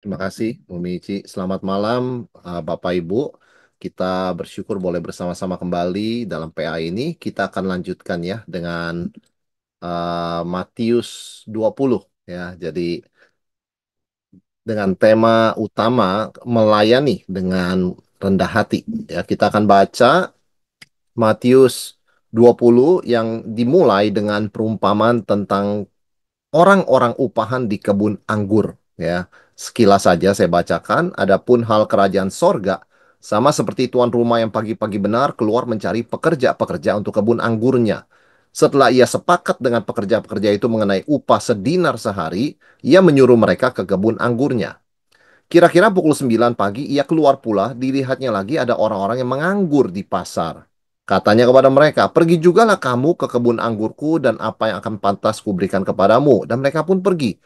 Terima kasih, Bu Mici. Selamat malam, Bapak Ibu. Kita bersyukur boleh bersama-sama kembali dalam PA ini. Kita akan lanjutkan ya dengan Matius 20 ya. Jadi dengan tema utama melayani dengan rendah hati. Ya, kita akan baca Matius 20 yang dimulai dengan perumpamaan tentang orang-orang upahan di kebun anggur, ya. Sekilas saja saya bacakan, adapun hal kerajaan sorga, sama seperti tuan rumah yang pagi-pagi benar keluar mencari pekerja-pekerja untuk kebun anggurnya. Setelah ia sepakat dengan pekerja-pekerja itu mengenai upah sedinar sehari, ia menyuruh mereka ke kebun anggurnya. Kira-kira pukul 9 pagi ia keluar pula, dilihatnya lagi ada orang-orang yang menganggur di pasar. Katanya kepada mereka, pergi jugalah kamu ke kebun anggurku dan apa yang akan pantas kuberikan kepadamu. Dan mereka pun pergi.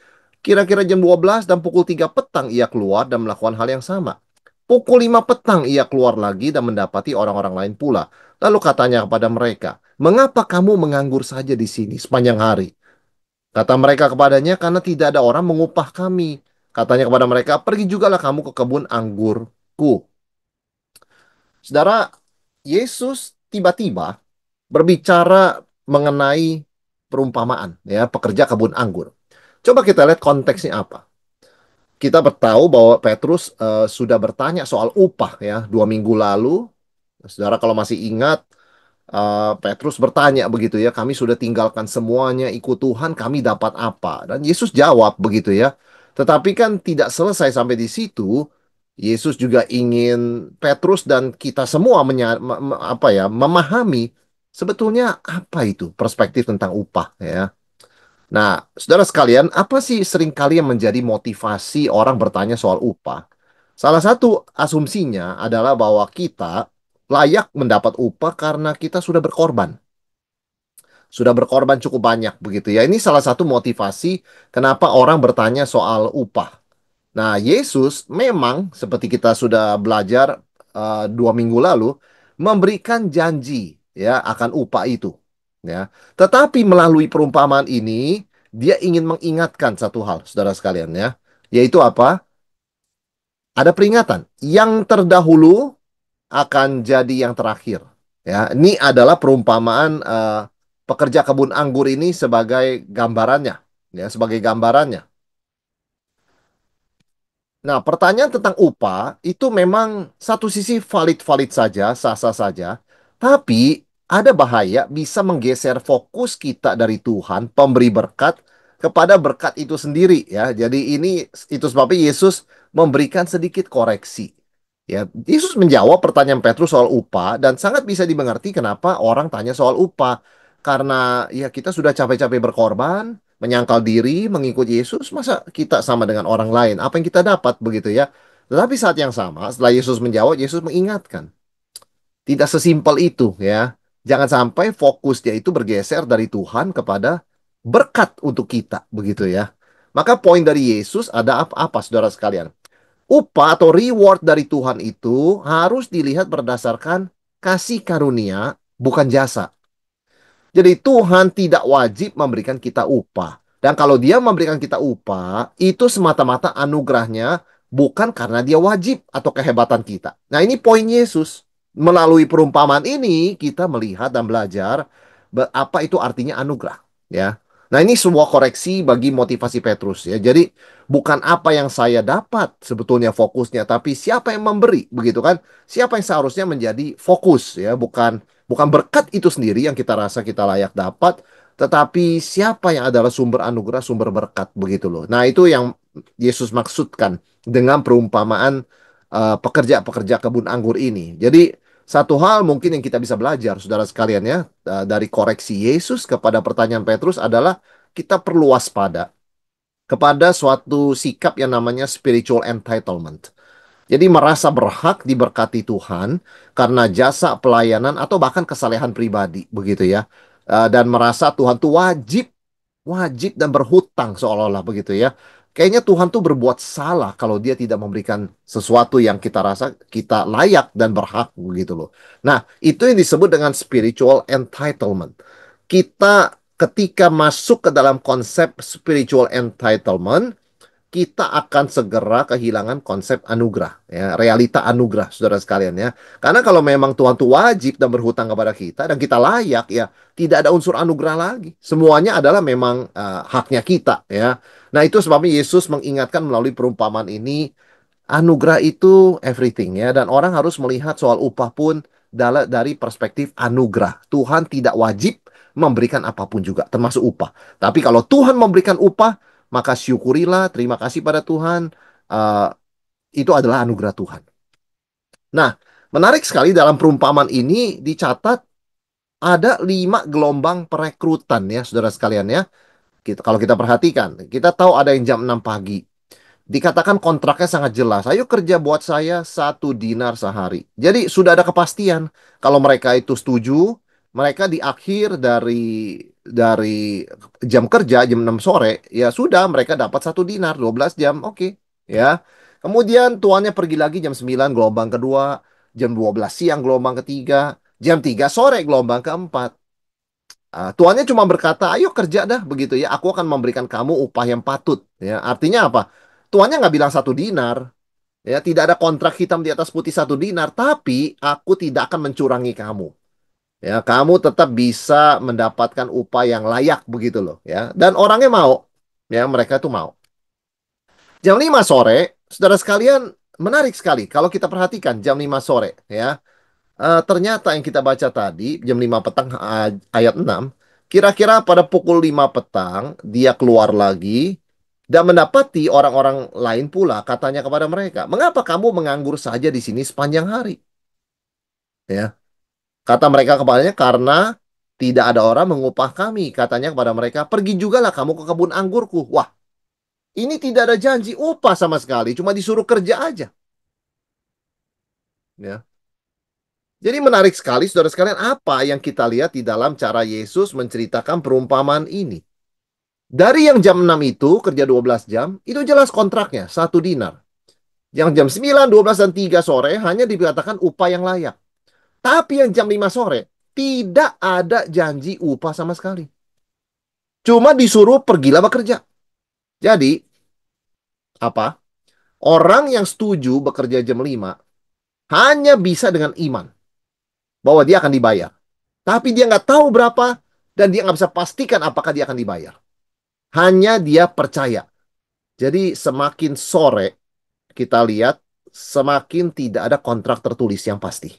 Kira-kira jam 12 dan pukul 3 petang ia keluar dan melakukan hal yang sama. Pukul 5 petang ia keluar lagi dan mendapati orang-orang lain pula. Lalu katanya kepada mereka, mengapa kamu menganggur saja di sini sepanjang hari? Kata mereka kepadanya, karena tidak ada orang mengupah kami. Katanya kepada mereka, pergi jugalah kamu ke kebun anggurku. Saudara, Yesus tiba-tiba berbicara mengenai perumpamaan, ya, pekerja kebun anggur. Coba kita lihat konteksnya apa. Kita bertahu bahwa Petrus sudah bertanya soal upah ya 2 minggu lalu. Saudara kalau masih ingat, Petrus bertanya begitu ya, kami sudah tinggalkan semuanya ikut Tuhan, kami dapat apa? Dan Yesus jawab begitu ya. Tetapi kan tidak selesai sampai di situ. Yesus juga ingin Petrus dan kita semua memahami sebetulnya apa itu perspektif tentang upah ya. Nah, saudara sekalian, apa sih seringkali yang menjadi motivasi orang bertanya soal upah? Salah satu asumsinya adalah bahwa kita layak mendapat upah karena kita sudah berkorban. Sudah berkorban cukup banyak begitu ya. Ini salah satu motivasi kenapa orang bertanya soal upah. Nah, Yesus memang seperti kita sudah belajar 2 minggu lalu memberikan janji ya akan upah itu. Ya, tetapi melalui perumpamaan ini dia ingin mengingatkan satu hal, saudara sekalian ya, yaitu apa? Ada peringatan. Yang terdahulu akan jadi yang terakhir. Ya, ini adalah perumpamaan pekerja kebun anggur ini sebagai gambarannya, ya, sebagai gambarannya. Nah, pertanyaan tentang upah itu memang satu sisi valid-valid saja, sah-sah saja, tapi ada bahaya bisa menggeser fokus kita dari Tuhan, pemberi berkat, kepada berkat itu sendiri ya. Jadi itu sebabnya Yesus memberikan sedikit koreksi. Ya, Yesus menjawab pertanyaan Petrus soal upah dan sangat bisa dimengerti kenapa orang tanya soal upah. Karena ya kita sudah capek-capek berkorban, menyangkal diri, mengikut Yesus, masa kita sama dengan orang lain? Apa yang kita dapat begitu ya? Tetapi saat yang sama, setelah Yesus menjawab, Yesus mengingatkan, tidak sesimpel itu ya. Jangan sampai fokusnya itu bergeser dari Tuhan kepada berkat untuk kita, begitu ya. Maka poin dari Yesus ada apa-apa, saudara sekalian? Upah atau reward dari Tuhan itu harus dilihat berdasarkan kasih karunia, bukan jasa. Jadi Tuhan tidak wajib memberikan kita upah. Dan kalau dia memberikan kita upah, itu semata-mata anugerahnya bukan karena dia wajib atau kehebatan kita. Nah ini poin Yesus. Melalui perumpamaan ini kita melihat dan belajar apa itu artinya anugerah. Ya. Nah ini sebuah koreksi bagi motivasi Petrus ya. Jadi bukan apa yang saya dapat sebetulnya fokusnya, tapi siapa yang memberi, begitu kan? Siapa yang seharusnya menjadi fokus ya, bukan berkat itu sendiri yang kita rasa kita layak dapat, tetapi siapa yang adalah sumber anugerah, sumber berkat begitu loh. Nah, itu yang Yesus maksudkan dengan perumpamaan pekerja-pekerja kebun anggur ini. Jadi, satu hal mungkin yang kita bisa belajar, saudara sekalian ya, dari koreksi Yesus kepada pertanyaan Petrus adalah kita perlu waspada kepada suatu sikap yang namanya spiritual entitlement. Jadi merasa berhak diberkati Tuhan karena jasa pelayanan atau bahkan kesalehan pribadi, begitu ya. Dan merasa Tuhan tuh wajib, wajib dan berhutang seolah-olah begitu ya. Kayaknya Tuhan tuh berbuat salah kalau dia tidak memberikan sesuatu yang kita rasa kita layak dan berhak begitu loh. Nah, itu yang disebut dengan spiritual entitlement. Kita ketika masuk ke dalam konsep spiritual entitlement, kita akan segera kehilangan konsep anugerah, ya, realita anugerah, saudara sekalian ya. Karena kalau memang Tuhan itu wajib dan berhutang kepada kita dan kita layak, ya, tidak ada unsur anugerah lagi. Semuanya adalah memang haknya kita, ya. Nah, itu sebabnya Yesus mengingatkan melalui perumpamaan ini, anugerah itu everything, ya, dan orang harus melihat soal upah pun dari perspektif anugerah. Tuhan tidak wajib memberikan apapun juga, termasuk upah. Tapi kalau Tuhan memberikan upah, maka syukurilah, terima kasih pada Tuhan. Eh, itu adalah anugerah Tuhan. Nah, menarik sekali dalam perumpamaan ini dicatat ada 5 gelombang perekrutan, ya, saudara sekalian ya. Kalau kita perhatikan, kita tahu ada yang jam 6 pagi. Dikatakan kontraknya sangat jelas. Ayo kerja buat saya 1 dinar sehari. Jadi sudah ada kepastian. Kalau mereka itu setuju, mereka di akhir dari jam kerja jam 6 sore, ya sudah mereka dapat 1 dinar, 12 jam. Oke, ya. Kemudian tuannya pergi lagi jam 9 gelombang kedua, jam 12 siang gelombang ketiga, jam 3 sore gelombang keempat. Tuannya cuma berkata, ayo kerja dah begitu ya. Aku akan memberikan kamu upah yang patut. Ya, artinya apa? Tuannya nggak bilang 1 dinar. Ya, tidak ada kontrak hitam di atas putih 1 dinar. Tapi aku tidak akan mencurangi kamu. Ya, kamu tetap bisa mendapatkan upah yang layak begitu loh. Ya, dan orangnya mau. Ya, mereka tuh mau. Jam 5 sore, saudara sekalian, menarik sekali. Kalau kita perhatikan jam 5 sore, ya. Ternyata yang kita baca tadi, jam 5 petang ayat 6, kira-kira pada pukul 5 petang, dia keluar lagi dan mendapati orang-orang lain pula katanya kepada mereka, mengapa kamu menganggur saja di sini sepanjang hari? Ya, kata mereka kepadanya, karena tidak ada orang mengupah kami. Katanya kepada mereka, pergi jugalah kamu ke kebun anggurku. Wah, ini tidak ada janji upah sama sekali, cuma disuruh kerja aja. Ya. Jadi menarik sekali, saudara sekalian, apa yang kita lihat di dalam cara Yesus menceritakan perumpamaan ini. Dari yang jam 6 itu, kerja 12 jam, itu jelas kontraknya, 1 dinar. Yang jam 9, 12, dan 3 sore hanya dikatakan upah yang layak. Tapi yang jam 5 sore, tidak ada janji upah sama sekali. Cuma disuruh pergilah bekerja. Jadi, apa? Orang yang setuju bekerja jam 5 hanya bisa dengan iman bahwa dia akan dibayar. Tapi dia nggak tahu berapa dan dia nggak bisa pastikan apakah dia akan dibayar. Hanya dia percaya. Jadi semakin sore kita lihat semakin tidak ada kontrak tertulis yang pasti.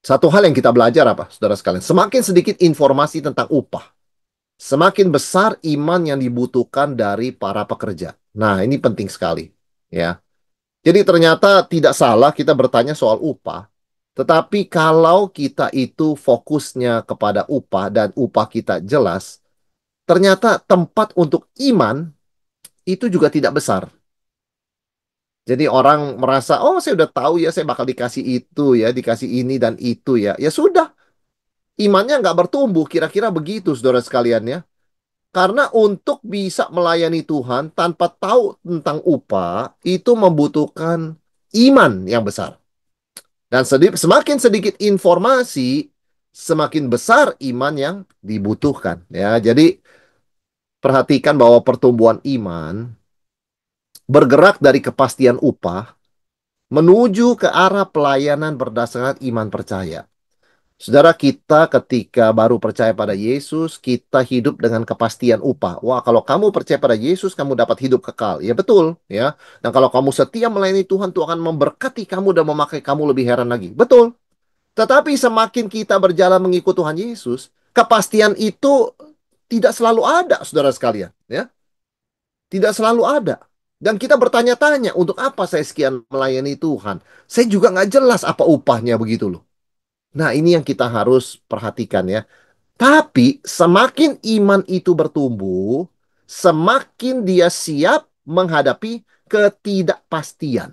Satu hal yang kita belajar apa, saudara sekalian? Semakin sedikit informasi tentang upah, semakin besar iman yang dibutuhkan dari para pekerja. Nah, ini penting sekali, ya. Jadi ternyata tidak salah kita bertanya soal upah, tetapi kalau kita itu fokusnya kepada upah dan upah kita jelas, ternyata tempat untuk iman itu juga tidak besar. Jadi orang merasa, oh saya udah tahu ya, saya bakal dikasih itu ya, dikasih ini dan itu ya. Ya sudah, imannya nggak bertumbuh, kira-kira begitu saudara sekalian ya. Karena untuk bisa melayani Tuhan tanpa tahu tentang upah, itu membutuhkan iman yang besar. Dan semakin sedikit informasi, semakin besar iman yang dibutuhkan. Ya, jadi perhatikan bahwa pertumbuhan iman bergerak dari kepastian upah menuju ke arah pelayanan berdasarkan iman percaya. Saudara, kita ketika baru percaya pada Yesus, kita hidup dengan kepastian upah. Wah, kalau kamu percaya pada Yesus, kamu dapat hidup kekal. Ya betul, ya. Dan kalau kamu setia melayani Tuhan, Tuhan akan memberkati kamu dan memakai kamu lebih heran lagi. Betul. Tetapi semakin kita berjalan mengikut Tuhan Yesus, kepastian itu tidak selalu ada, saudara sekalian. Ya, tidak selalu ada. Dan kita bertanya-tanya, untuk apa saya sekian melayani Tuhan? Saya juga nggak jelas apa upahnya begitu loh. Nah, ini yang kita harus perhatikan ya. Tapi semakin iman itu bertumbuh, semakin dia siap menghadapi ketidakpastian.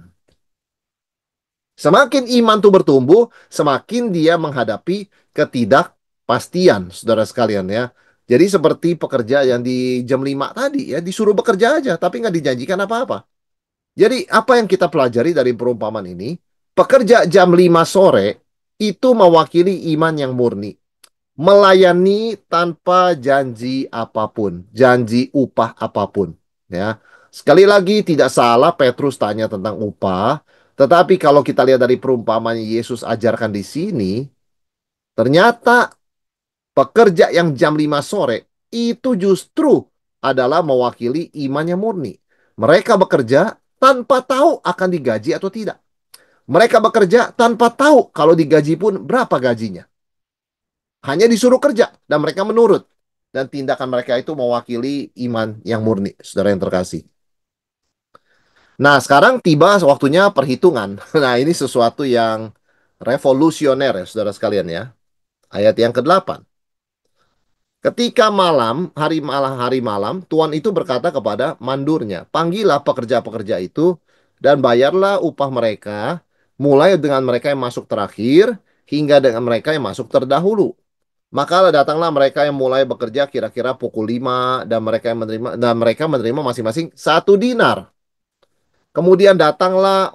Semakin iman itu bertumbuh, semakin dia menghadapi ketidakpastian, saudara sekalian ya. Jadi seperti pekerja yang di jam 5 tadi ya, disuruh bekerja aja, tapi nggak dijanjikan apa-apa. Jadi apa yang kita pelajari dari perumpamaan ini? Pekerja jam 5 sore itu mewakili iman yang murni. melayani tanpa janji apapun, janji upah apapun. Ya, sekali lagi tidak salah Petrus tanya tentang upah, tetapi kalau kita lihat dari perumpamaan yang Yesus ajarkan di sini, ternyata pekerja yang jam 5 sore itu justru adalah mewakili imannya murni. Mereka bekerja tanpa tahu akan digaji atau tidak. Mereka bekerja tanpa tahu kalau digaji pun berapa gajinya. Hanya disuruh kerja dan mereka menurut. Dan tindakan mereka itu mewakili iman yang murni, saudara yang terkasih. Nah, sekarang tiba waktunya perhitungan. Nah, ini sesuatu yang revolusioner ya, saudara sekalian ya. Ayat yang ke-8. Ketika hari malam, Tuhan itu berkata kepada mandurnya, panggillah pekerja-pekerja itu dan bayarlah upah mereka, mulai dengan mereka yang masuk terakhir, hingga dengan mereka yang masuk terdahulu. Maka datanglah mereka yang mulai bekerja kira-kira pukul 5 dan mereka menerima masing-masing 1 dinar. Kemudian datanglah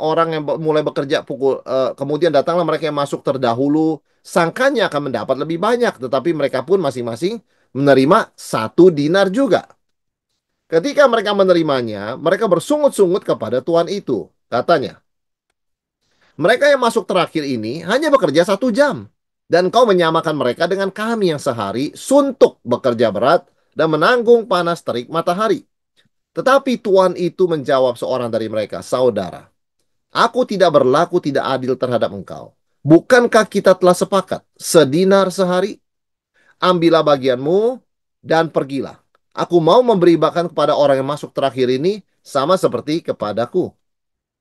mereka yang masuk terdahulu, sangkanya akan mendapat lebih banyak, tetapi mereka pun masing-masing menerima 1 dinar juga. Ketika mereka menerimanya, mereka bersungut-sungut kepada Tuhan itu. Katanya, mereka yang masuk terakhir ini hanya bekerja 1 jam. Dan kau menyamakan mereka dengan kami yang sehari suntuk bekerja berat dan menanggung panas terik matahari. Tetapi Tuhan itu menjawab seorang dari mereka, saudara, aku tidak berlaku tidak adil terhadap engkau. Bukankah kita telah sepakat 1 dinar sehari? Ambillah bagianmu dan pergilah. Aku mau memberi bahkan kepada orang yang masuk terakhir ini sama seperti kepadaku.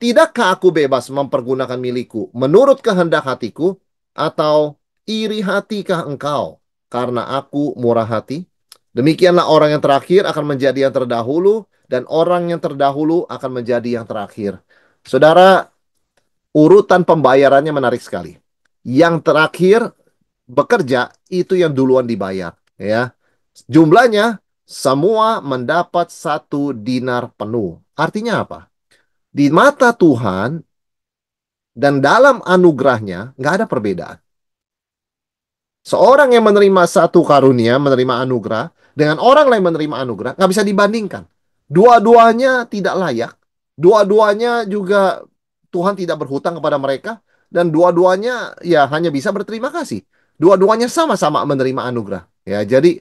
Tidakkah aku bebas mempergunakan milikku menurut kehendak hatiku, atau iri hatikah engkau karena aku murah hati? Demikianlah orang yang terakhir akan menjadi yang terdahulu, dan orang yang terdahulu akan menjadi yang terakhir. Saudara, urutan pembayarannya menarik sekali. Yang terakhir bekerja itu yang duluan dibayar, ya. Jumlahnya semua mendapat 1 dinar penuh. Artinya apa? Di mata Tuhan dan dalam anugerahnya nggak ada perbedaan. Seorang yang menerima satu karunia, menerima anugerah, dengan orang lain menerima anugerah, nggak bisa dibandingkan. Dua-duanya tidak layak. Dua-duanya juga Tuhan tidak berhutang kepada mereka. Dan dua-duanya ya hanya bisa berterima kasih. Dua-duanya sama-sama menerima anugerah. Ya, jadi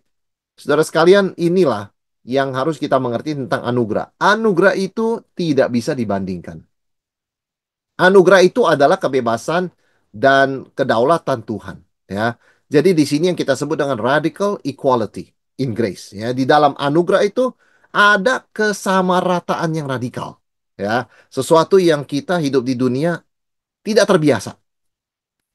saudara sekalian, inilah yang harus kita mengerti tentang anugerah. Anugerah itu tidak bisa dibandingkan. Anugerah itu adalah kebebasan dan kedaulatan Tuhan, ya. Jadi di sini yang kita sebut dengan radical equality in grace, ya. Di dalam anugerah itu ada kesamarataan yang radikal, ya. Sesuatu yang kita hidup di dunia tidak terbiasa.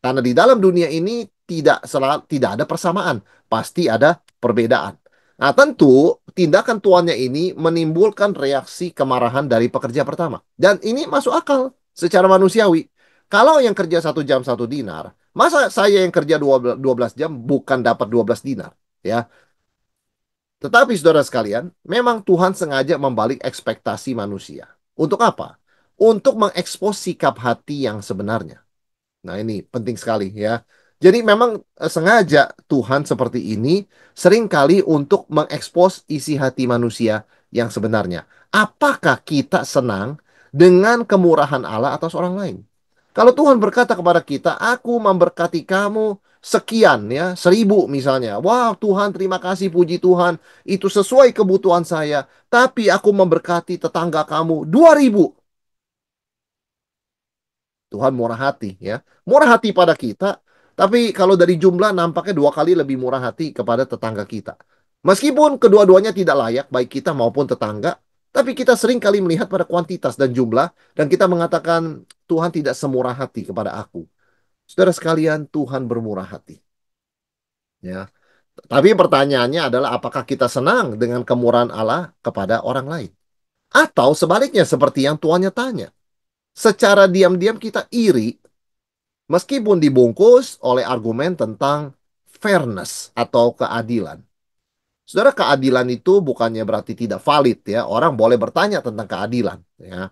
Karena di dalam dunia ini tidak ada persamaan, pasti ada perbedaan. Nah, tentu tindakan tuannya ini menimbulkan reaksi kemarahan dari pekerja pertama. Dan ini masuk akal secara manusiawi. Kalau yang kerja 1 jam 1 dinar, masa saya yang kerja 12 jam bukan dapat 12 dinar? Ya, tetapi saudara sekalian, memang Tuhan sengaja membalik ekspektasi manusia. Untuk apa? Untuk mengekspos sikap hati yang sebenarnya. Nah, ini penting sekali ya. Jadi memang sengaja Tuhan seperti ini seringkali untuk mengekspos isi hati manusia yang sebenarnya. Apakah kita senang dengan kemurahan Allah atas orang lain? Kalau Tuhan berkata kepada kita, aku memberkati kamu sekian ya, 1.000 misalnya. Wah, Tuhan terima kasih, puji Tuhan. Itu sesuai kebutuhan saya. Tapi aku memberkati tetangga kamu 2.000. Tuhan murah hati ya. Murah hati pada kita, tapi kalau dari jumlah nampaknya 2 kali lebih murah hati kepada tetangga kita. Meskipun kedua-duanya tidak layak, baik kita maupun tetangga, tapi kita sering kali melihat pada kuantitas dan jumlah, dan kita mengatakan Tuhan tidak semurah hati kepada aku. Saudara sekalian, Tuhan bermurah hati. Ya. Tapi pertanyaannya adalah apakah kita senang dengan kemurahan Allah kepada orang lain? Atau sebaliknya seperti yang tuannya tanya. Secara diam-diam kita iri meskipun dibungkus oleh argumen tentang fairness atau keadilan. Saudara, keadilan itu bukannya berarti tidak valid ya. Orang boleh bertanya tentang keadilan ya.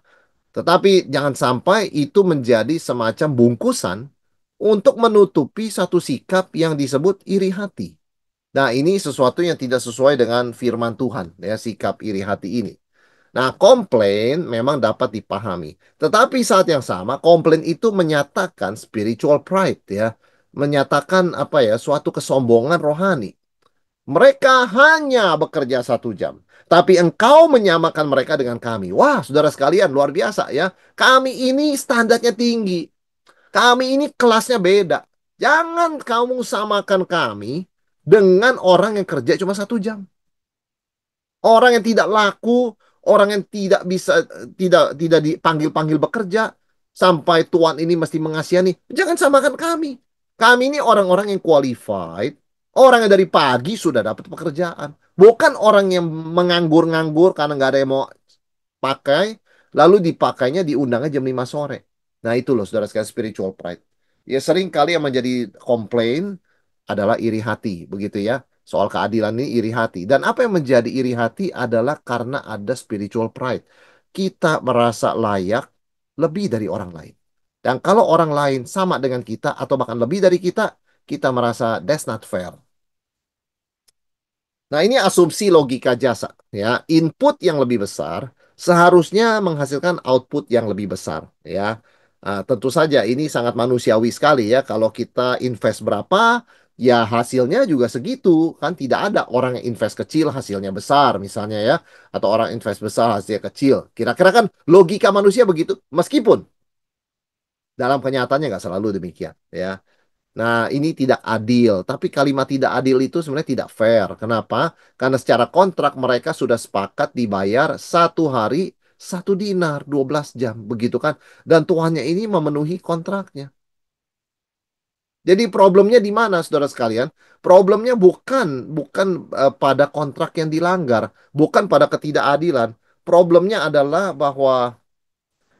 Tetapi jangan sampai itu menjadi semacam bungkusan untuk menutupi satu sikap yang disebut iri hati. Nah, ini sesuatu yang tidak sesuai dengan firman Tuhan, ya, sikap iri hati ini. Nah, komplain memang dapat dipahami. Tetapi saat yang sama, komplain itu menyatakan spiritual pride, ya. Menyatakan apa ya, suatu kesombongan rohani. Mereka hanya bekerja 1 jam. Tapi engkau menyamakan mereka dengan kami. Wah, saudara sekalian, luar biasa ya. Kami ini standarnya tinggi. Kami ini kelasnya beda. Jangan kamu samakan kami dengan orang yang kerja cuma 1 jam. Orang yang tidak laku, orang yang tidak bisa, tidak dipanggil-panggil bekerja, sampai Tuhan ini mesti mengasihani. Jangan samakan kami. Kami ini orang-orang yang qualified, orang yang dari pagi sudah dapat pekerjaan. Bukan orang yang menganggur-nganggur karena nggak ada yang mau pakai, lalu dipakainya diundangnya jam 5 sore. Nah itu loh saudara sekalian spiritual pride. Ya sering kali yang menjadi komplain adalah iri hati, begitu ya. Soal keadilan ini iri hati. Dan apa yang menjadi iri hati adalah karena ada spiritual pride. Kita merasa layak lebih dari orang lain. Dan kalau orang lain sama dengan kita atau bahkan lebih dari kita merasa that's not fair. Nah, ini asumsi logika jasa, ya. Input yang lebih besar seharusnya menghasilkan output yang lebih besar, ya. Tentu saja ini sangat manusiawi sekali ya. Kalau kita invest berapa, ya hasilnya juga segitu, kan tidak ada orang yang invest kecil hasilnya besar misalnya ya, atau orang invest besar hasilnya kecil. Kira-kira kan logika manusia begitu, meskipun dalam kenyataannya nggak selalu demikian, ya. Nah, ini tidak adil. Tapi kalimat tidak adil itu sebenarnya tidak fair. Kenapa? Karena secara kontrak mereka sudah sepakat dibayar 1 hari 1 dinar 12 jam. Begitu kan? Dan tuannya ini memenuhi kontraknya. Jadi problemnya di mana, saudara sekalian? Problemnya bukan pada kontrak yang dilanggar, bukan pada ketidakadilan. Problemnya adalah bahwa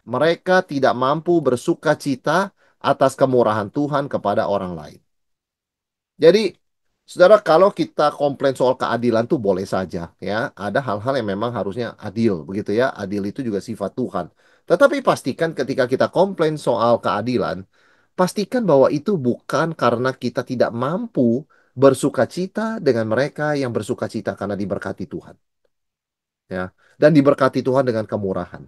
mereka tidak mampu bersuka cita atas kemurahan Tuhan kepada orang lain. Jadi, saudara, kalau kita komplain soal keadilan tuh boleh saja, ya. Ada hal-hal yang memang harusnya adil, begitu ya. Adil itu juga sifat Tuhan. Tetapi pastikan ketika kita komplain soal keadilan, pastikan bahwa itu bukan karena kita tidak mampu bersuka cita dengan mereka yang bersuka cita karena diberkati Tuhan, ya. Dan diberkati Tuhan dengan kemurahan.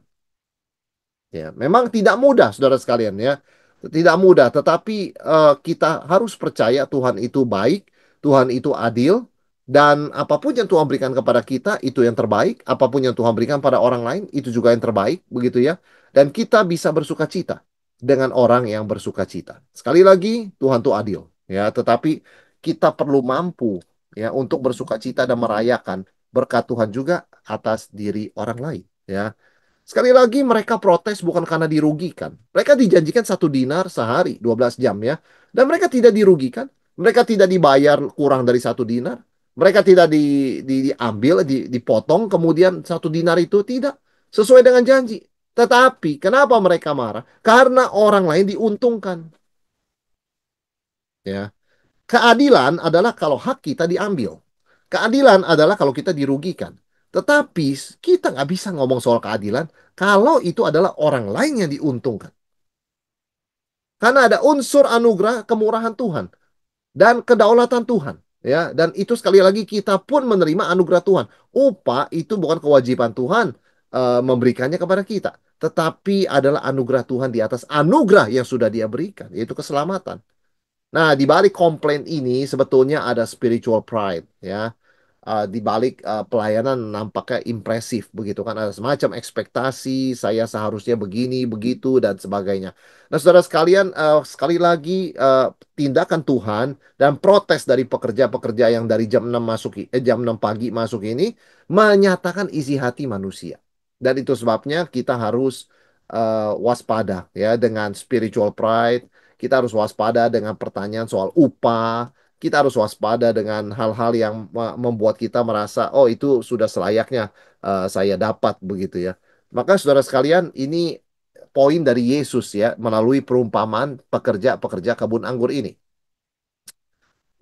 Ya, memang tidak mudah, saudara sekalian ya. Tidak mudah, tetapi kita harus percaya Tuhan itu baik, Tuhan itu adil, dan apapun yang Tuhan berikan kepada kita itu yang terbaik, apapun yang Tuhan berikan pada orang lain itu juga yang terbaik, begitu ya. Dan kita bisa bersuka cita dengan orang yang bersuka cita. Sekali lagi, Tuhan itu adil, ya. Tetapi kita perlu mampu ya untuk bersuka cita dan merayakan berkat Tuhan juga atas diri orang lain, ya. Sekali lagi mereka protes bukan karena dirugikan. Mereka dijanjikan 1 dinar sehari, 12 jam ya. Dan mereka tidak dirugikan. Mereka tidak dibayar kurang dari 1 dinar. Mereka tidak diambil, dipotong kemudian 1 dinar itu tidak. Sesuai dengan janji. Tetapi kenapa mereka marah? Karena orang lain diuntungkan. Ya. Keadilan adalah kalau hak kita diambil. Keadilan adalah kalau kita dirugikan. Tetapi kita nggak bisa ngomong soal keadilan kalau itu adalah orang lain yang diuntungkan. Karena ada unsur anugerah kemurahan Tuhan dan kedaulatan Tuhan. Ya, dan itu sekali lagi kita pun menerima anugerah Tuhan. Upah itu bukan kewajiban Tuhan memberikannya kepada kita, tetapi adalah anugerah Tuhan di atas anugerah yang sudah Dia berikan, yaitu keselamatan. Nah, di balik komplain ini sebetulnya ada spiritual pride, ya. Di balik pelayanan nampaknya impresif begitu kan, ada semacam ekspektasi saya seharusnya begini begitu dan sebagainya. Nah saudara sekalian, sekali lagi tindakan Tuhan dan protes dari pekerja-pekerja yang dari jam 6 pagi masuk ini menyatakan isi hati manusia, dan itu sebabnya kita harus waspada ya dengan spiritual pride. Kita harus waspada dengan pertanyaan soal upah. Kita harus waspada dengan hal-hal yang membuat kita merasa, oh itu sudah selayaknya saya dapat begitu ya. Maka saudara sekalian, ini poin dari Yesus ya, melalui perumpamaan pekerja-pekerja kebun anggur ini.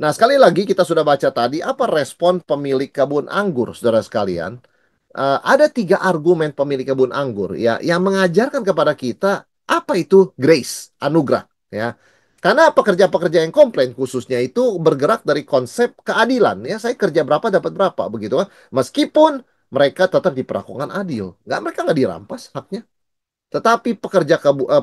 Nah, sekali lagi kita sudah baca tadi, apa respon pemilik kebun anggur, saudara sekalian? Ada 3 argumen pemilik kebun anggur ya, yang mengajarkan kepada kita apa itu grace, anugerah ya. Karena pekerja-pekerja yang komplain khususnya itu bergerak dari konsep keadilan. Ya, saya kerja berapa dapat berapa begitu kan. Meskipun mereka tetap diperlakukan adil. Mereka nggak dirampas haknya. Tetapi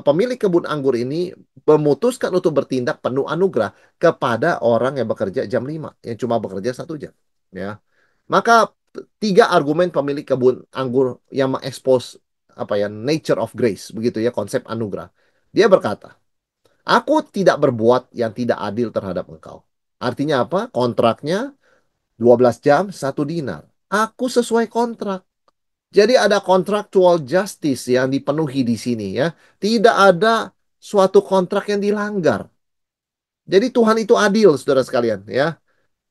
pemilik kebun anggur ini memutuskan untuk bertindak penuh anugerah kepada orang yang bekerja jam 5, yang cuma bekerja 1 jam. Ya. Maka tiga argumen pemilik kebun anggur yang mengekspos apa ya nature of grace begitu ya konsep anugerah. Dia berkata, aku tidak berbuat yang tidak adil terhadap engkau. Artinya apa? Kontraknya 12 jam 1 dinar. Aku sesuai kontrak. Jadi ada contractual justice yang dipenuhi di sini ya. Tidak ada suatu kontrak yang dilanggar. Jadi Tuhan itu adil, saudara sekalian ya.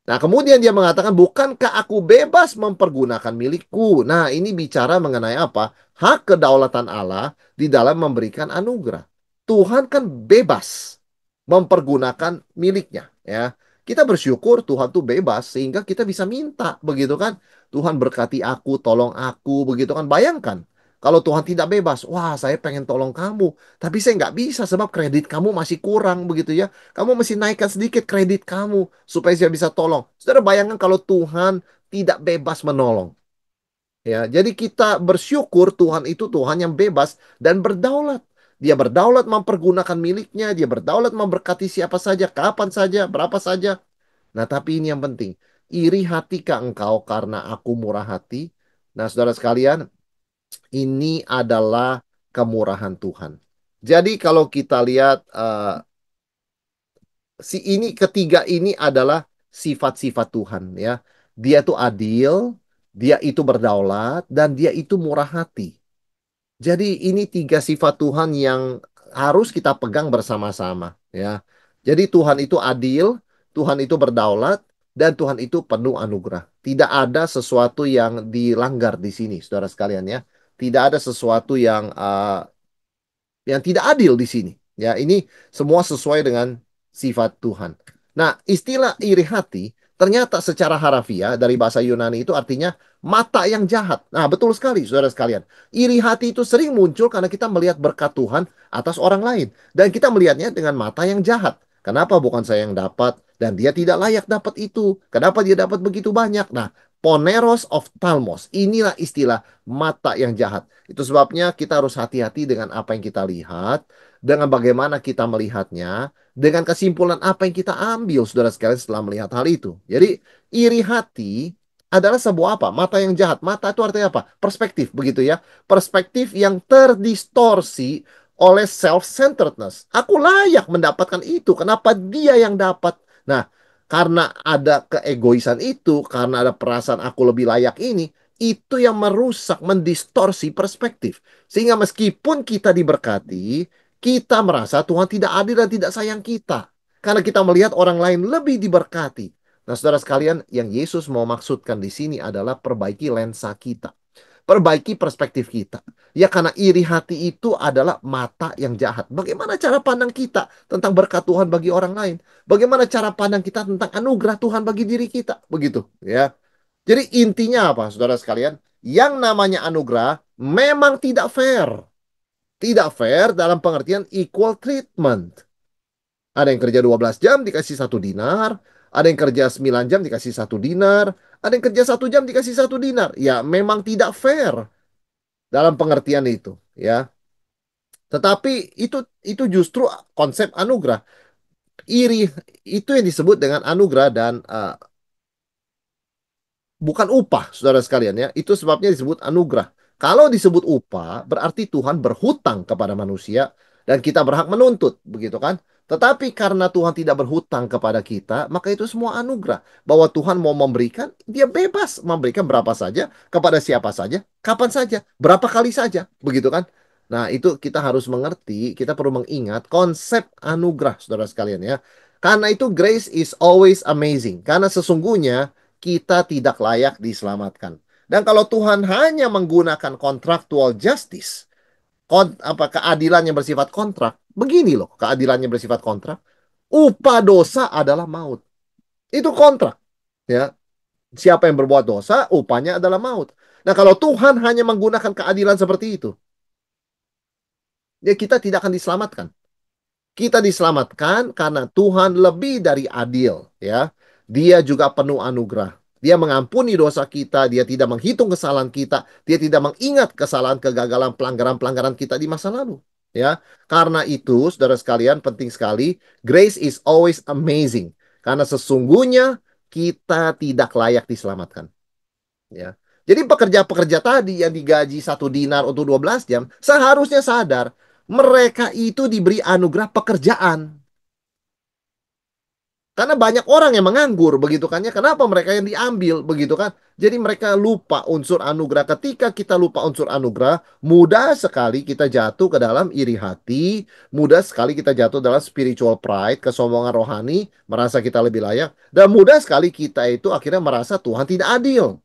Nah, kemudian dia mengatakan, bukankah aku bebas mempergunakan milikku? Nah, ini bicara mengenai apa? Hak kedaulatan Allah di dalam memberikan anugerah. Tuhan kan bebas mempergunakan miliknya, ya. Kita bersyukur Tuhan tuh bebas sehingga kita bisa minta, begitu kan? Tuhan berkati aku, tolong aku, begitu kan? Bayangkan, kalau Tuhan tidak bebas, wah saya pengen tolong kamu, tapi saya nggak bisa sebab kredit kamu masih kurang, begitu ya. Kamu mesti naikkan sedikit kredit kamu supaya saya bisa tolong. Saudara bayangkan kalau Tuhan tidak bebas menolong. Ya, jadi kita bersyukur Tuhan itu Tuhan yang bebas dan berdaulat. Dia berdaulat mempergunakan miliknya, dia berdaulat memberkati siapa saja, kapan saja, berapa saja. Nah, tapi ini yang penting. Iri hatikah engkau karena aku murah hati? Nah, saudara sekalian, ini adalah kemurahan Tuhan. Jadi kalau kita lihat ketiga ini adalah sifat-sifat Tuhan ya. Dia itu adil, dia itu berdaulat, dan dia itu murah hati. Jadi ini tiga sifat Tuhan yang harus kita pegang bersama-sama ya. Jadi Tuhan itu adil, Tuhan itu berdaulat, dan Tuhan itu penuh anugerah. Tidak ada sesuatu yang dilanggar di sini, saudara sekalian ya. Tidak ada sesuatu yang tidak adil di sini. Ya, ini semua sesuai dengan sifat Tuhan. Nah, istilah iri hati ternyata secara harafiah dari bahasa Yunani itu artinya mata yang jahat. Nah, betul sekali, saudara sekalian. Iri hati itu sering muncul karena kita melihat berkat Tuhan atas orang lain. Dan kita melihatnya dengan mata yang jahat. Kenapa bukan saya yang dapat? Dan dia tidak layak dapat itu. Kenapa dia dapat begitu banyak? Nah, poneros of talmos. Inilah istilah mata yang jahat. Itu sebabnya kita harus hati-hati dengan apa yang kita lihat, dengan bagaimana kita melihatnya, dengan kesimpulan apa yang kita ambil, saudara sekalian, setelah melihat hal itu. Jadi, iri hati adalah sebuah apa? Mata yang jahat. Mata itu artinya apa? Perspektif, begitu ya. Perspektif yang terdistorsi oleh self-centeredness. Aku layak mendapatkan itu. Kenapa dia yang dapat? Nah, karena ada keegoisan itu, karena ada perasaan aku lebih layak ini, itu yang merusak, mendistorsi perspektif. Sehingga meskipun kita diberkati, kita merasa Tuhan tidak adil dan tidak sayang kita. Karena kita melihat orang lain lebih diberkati. Nah, saudara sekalian, yang Yesus mau maksudkan di sini adalah perbaiki lensa kita. Perbaiki perspektif kita. Ya, karena iri hati itu adalah mata yang jahat. Bagaimana cara pandang kita tentang berkat Tuhan bagi orang lain? Bagaimana cara pandang kita tentang anugerah Tuhan bagi diri kita? Begitu, ya. Jadi intinya apa, saudara sekalian? Yang namanya anugerah memang tidak fair. Tidak fair dalam pengertian equal treatment. Ada yang kerja 12 jam dikasih 1 dinar. Ada yang kerja 9 jam dikasih 1 dinar. Ada yang kerja 1 jam dikasih 1 dinar. Ya memang tidak fair dalam pengertian itu. Ya, tetapi itu justru konsep anugerah. Iri itu yang disebut dengan anugerah dan bukan upah, saudara sekalian ya. Itu sebabnya disebut anugerah. Kalau disebut upah, berarti Tuhan berhutang kepada manusia dan kita berhak menuntut, begitu kan? Tetapi karena Tuhan tidak berhutang kepada kita, maka itu semua anugerah. Bahwa Tuhan mau memberikan, dia bebas memberikan berapa saja, kepada siapa saja, kapan saja, berapa kali saja, begitu kan? Nah, itu kita harus mengerti, kita perlu mengingat konsep anugerah, saudara sekalian ya. Karena itu grace is always amazing. Karena sesungguhnya kita tidak layak diselamatkan. Dan kalau Tuhan hanya menggunakan contractual justice, keadilan yang bersifat kontrak, begini loh keadilan yang bersifat kontrak, upah dosa adalah maut. Itu kontrak. Ya, siapa yang berbuat dosa, upahnya adalah maut. Nah, kalau Tuhan hanya menggunakan keadilan seperti itu, ya kita tidak akan diselamatkan. Kita diselamatkan karena Tuhan lebih dari adil, ya. Dia juga penuh anugerah. Dia mengampuni dosa kita, dia tidak menghitung kesalahan kita, dia tidak mengingat kesalahan, kegagalan, pelanggaran-pelanggaran kita di masa lalu, ya. Karena itu, saudara sekalian, penting sekali, grace is always amazing. Karena sesungguhnya kita tidak layak diselamatkan, ya. Jadi pekerja-pekerja tadi yang digaji 1 dinar untuk 12 jam, seharusnya sadar mereka itu diberi anugerah pekerjaan. Karena banyak orang yang menganggur, begitu kan ya. Kenapa mereka yang diambil, begitu kan? Jadi mereka lupa unsur anugerah. Ketika kita lupa unsur anugerah, mudah sekali kita jatuh ke dalam iri hati, mudah sekali kita jatuh dalam spiritual pride, kesombongan rohani, merasa kita lebih layak, dan mudah sekali kita itu akhirnya merasa Tuhan tidak adil.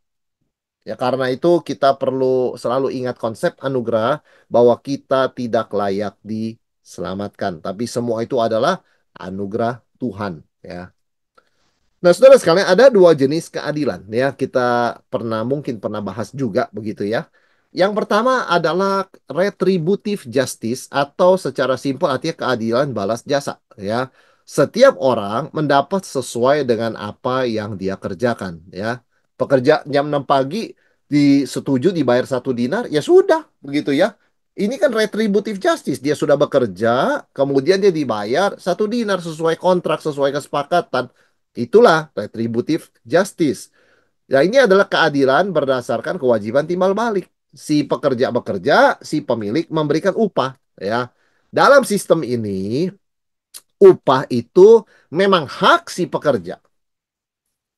Ya, karena itu kita perlu selalu ingat konsep anugerah bahwa kita tidak layak diselamatkan, tapi semua itu adalah anugerah Tuhan, ya. Nah, saudara sekalian, ada dua jenis keadilan, ya. Kita mungkin pernah bahas juga begitu, ya. Yang pertama adalah retributive justice, atau secara simpel artinya keadilan balas jasa, ya. Setiap orang mendapat sesuai dengan apa yang dia kerjakan, ya. Pekerja jam 6 pagi disetujui dibayar 1 dinar, ya sudah, begitu ya. Ini kan retributive justice. Dia sudah bekerja, kemudian dia dibayar 1 dinar sesuai kontrak, sesuai kesepakatan. Itulah retributive justice. Ya, ini adalah keadilan berdasarkan kewajiban timbal balik. Si pekerja bekerja, si pemilik memberikan upah. Ya, dalam sistem ini, upah itu memang hak si pekerja.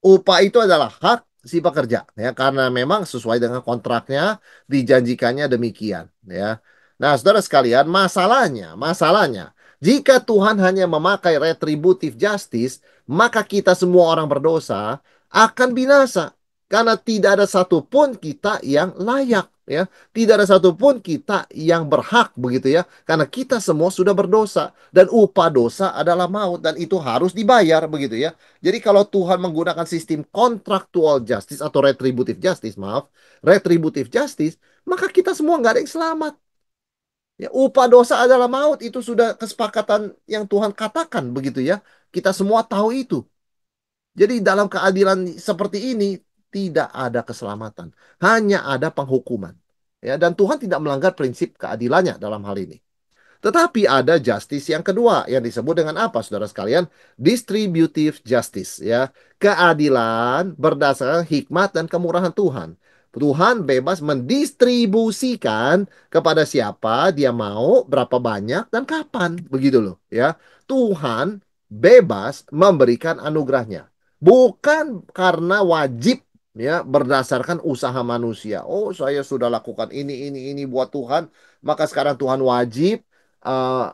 Upah itu adalah hak si pekerja, ya, karena memang sesuai dengan kontraknya dijanjikannya demikian, ya. Nah, saudara sekalian, masalahnya, jika Tuhan hanya memakai retributive justice, maka kita semua orang berdosa akan binasa, karena tidak ada satupun kita yang layak, ya. Tidak ada satupun kita yang berhak, begitu ya, karena kita semua sudah berdosa, dan upah dosa adalah maut, dan itu harus dibayar, begitu ya. Jadi kalau Tuhan menggunakan sistem contractual justice atau retributive justice, maaf, retributive justice, maka kita semua nggak ada yang selamat. Ya, upah dosa adalah maut, itu sudah kesepakatan yang Tuhan katakan, begitu ya. Kita semua tahu itu. Jadi dalam keadilan seperti ini tidak ada keselamatan, hanya ada penghukuman. Ya, dan Tuhan tidak melanggar prinsip keadilannya dalam hal ini. Tetapi ada justice yang kedua yang disebut dengan apa, saudara sekalian? Distributive justice, ya. Keadilan berdasarkan hikmat dan kemurahan Tuhan. Tuhan bebas mendistribusikan kepada siapa dia mau, berapa banyak dan kapan, begitu loh, ya. Tuhan bebas memberikan anugerahnya. Bukan karena wajib, ya, berdasarkan usaha manusia. Oh, saya sudah lakukan ini buat Tuhan, maka sekarang Tuhan wajib eh,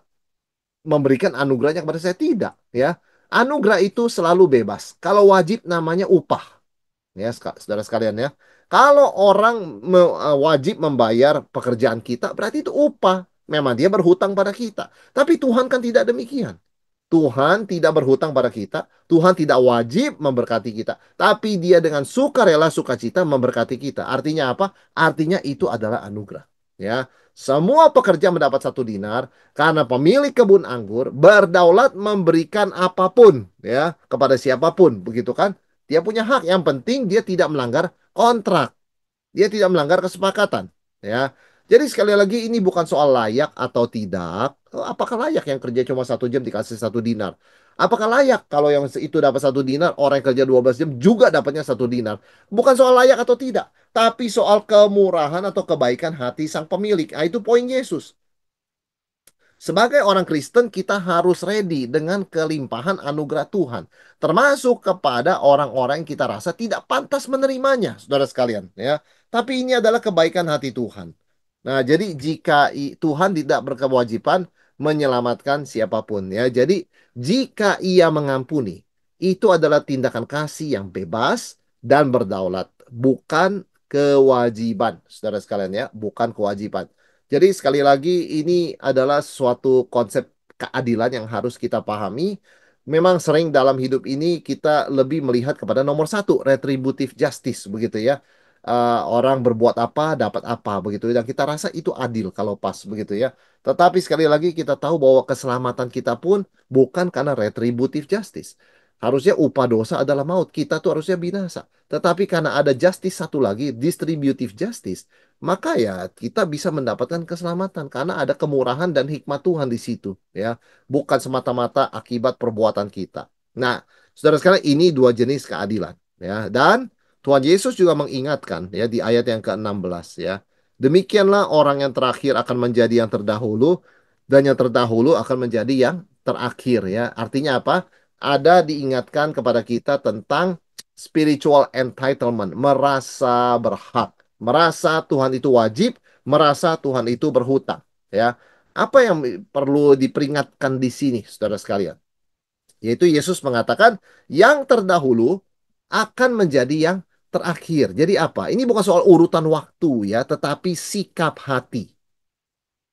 memberikan anugerahnya kepada saya. Tidak, ya. Anugerah itu selalu bebas. Kalau wajib namanya upah, ya, saudara sekalian, ya. Kalau orang wajib membayar pekerjaan kita, berarti itu upah. Memang dia berhutang pada kita. Tapi Tuhan kan tidak demikian. Tuhan tidak berhutang pada kita. Tuhan tidak wajib memberkati kita. Tapi dia dengan sukarela, sukacita memberkati kita. Artinya apa? Artinya itu adalah anugerah. Ya, semua pekerja mendapat 1 dinar karena pemilik kebun anggur berdaulat memberikan apapun, ya, kepada siapapun. Begitu kan? Dia punya hak. Yang penting dia tidak melanggar kontrak. Dia tidak melanggar kesepakatan, ya. Jadi sekali lagi ini bukan soal layak atau tidak. Apakah layak yang kerja cuma 1 jam dikasih 1 dinar? Apakah layak kalau yang itu dapat 1 dinar, orang yang kerja 12 jam juga dapatnya 1 dinar? Bukan soal layak atau tidak, tapi soal kemurahan atau kebaikan hati sang pemilik. Nah, itu poin Yesus. Sebagai orang Kristen, kita harus ready dengan kelimpahan anugerah Tuhan, termasuk kepada orang-orang yang kita rasa tidak pantas menerimanya, saudara sekalian, ya. Tapi ini adalah kebaikan hati Tuhan. Nah, jadi jika Tuhan tidak berkewajiban menyelamatkan siapapun, ya. Jadi jika Ia mengampuni, itu adalah tindakan kasih yang bebas dan berdaulat, bukan kewajiban, saudara sekalian, ya, bukan kewajiban. Jadi sekali lagi ini adalah suatu konsep keadilan yang harus kita pahami. Memang sering dalam hidup ini kita lebih melihat kepada nomor satu, retributive justice, begitu ya. orang berbuat apa dapat apa begitu, dan kita rasa itu adil kalau pas begitu ya. Tetapi sekali lagi kita tahu bahwa keselamatan kita pun bukan karena retributive justice. Harusnya upah dosa adalah maut. Kita tuh harusnya binasa. Tetapi karena ada justice satu lagi, distributive justice, maka ya kita bisa mendapatkan keselamatan karena ada kemurahan dan hikmat Tuhan di situ ya, bukan semata-mata akibat perbuatan kita. Nah, saudara sekalian, ini dua jenis keadilan ya. Dan Tuhan Yesus juga mengingatkan ya di ayat yang ke-16 ya. Demikianlah orang yang terakhir akan menjadi yang terdahulu, dan yang terdahulu akan menjadi yang terakhir ya. Artinya apa? Ada diingatkan kepada kita tentang spiritual entitlement, merasa berhak, merasa Tuhan itu wajib, merasa Tuhan itu berhutang ya. Apa yang perlu diperingatkan di sini, saudara sekalian? Yaitu Yesus mengatakan yang terdahulu akan menjadi yang terakhir. Jadi apa? Ini bukan soal urutan waktu ya, tetapi sikap hati.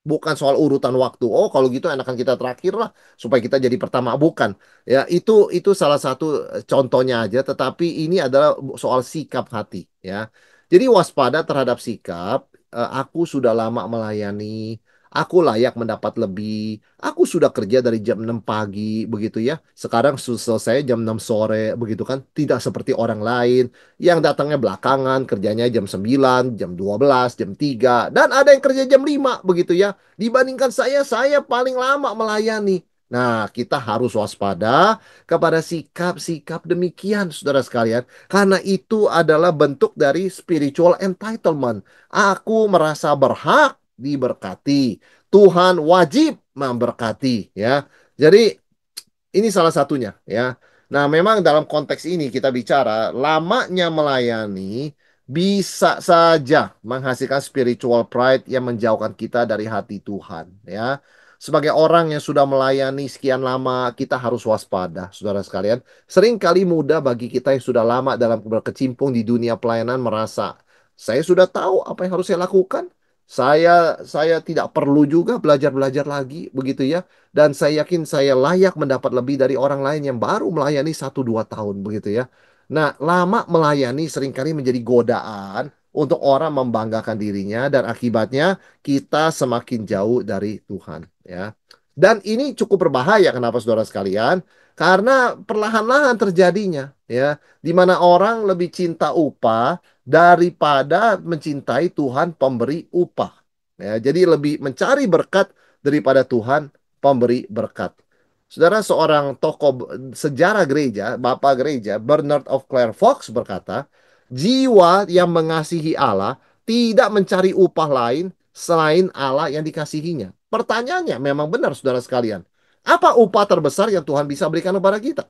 Bukan soal urutan waktu. Oh, kalau gitu enakan kita terakhir lah supaya kita jadi pertama. Bukan. Ya, itu salah satu contohnya aja, tetapi ini adalah soal sikap hati ya. Jadi waspada terhadap sikap, aku sudah lama melayani, aku layak mendapat lebih. Aku sudah kerja dari jam 6 pagi begitu ya. Sekarang selesai jam 6 sore begitu kan. Tidak seperti orang lain yang datangnya belakangan, kerjanya jam 9, jam 12, jam 3, dan ada yang kerja jam 5 begitu ya. Dibandingkan saya paling lama melayani. Nah, kita harus waspada kepada sikap-sikap demikian, saudara sekalian. Karena itu adalah bentuk dari spiritual entitlement. Aku merasa berhak diberkati. Tuhan wajib memberkati, ya. Jadi, ini salah satunya ya. Nah, memang dalam konteks ini kita bicara lamanya melayani bisa saja menghasilkan spiritual pride yang menjauhkan kita dari hati Tuhan ya. Sebagai orang yang sudah melayani sekian lama, kita harus waspada, saudara sekalian. Seringkali mudah bagi kita yang sudah lama dalam berkecimpung di dunia pelayanan merasa, saya sudah tahu apa yang harus saya lakukan. Saya tidak perlu juga belajar-belajar lagi, begitu ya, dan saya yakin saya layak mendapat lebih dari orang lain yang baru melayani 1 2 tahun begitu ya. Nah, lama melayani seringkali menjadi godaan untuk orang membanggakan dirinya, dan akibatnya kita semakin jauh dari Tuhan ya. Dan ini cukup berbahaya, kenapa saudara sekalian? Karena perlahan-lahan terjadinya ya, di mana orang lebih cinta upah daripada mencintai Tuhan pemberi upah. Ya, jadi lebih mencari berkat daripada Tuhan pemberi berkat. Saudara, seorang tokoh sejarah gereja, Bapak gereja, Bernard of Clairvaux berkata, jiwa yang mengasihi Allah tidak mencari upah lain selain Allah yang dikasihinya. Pertanyaannya memang benar, saudara sekalian. Apa upah terbesar yang Tuhan bisa berikan kepada kita?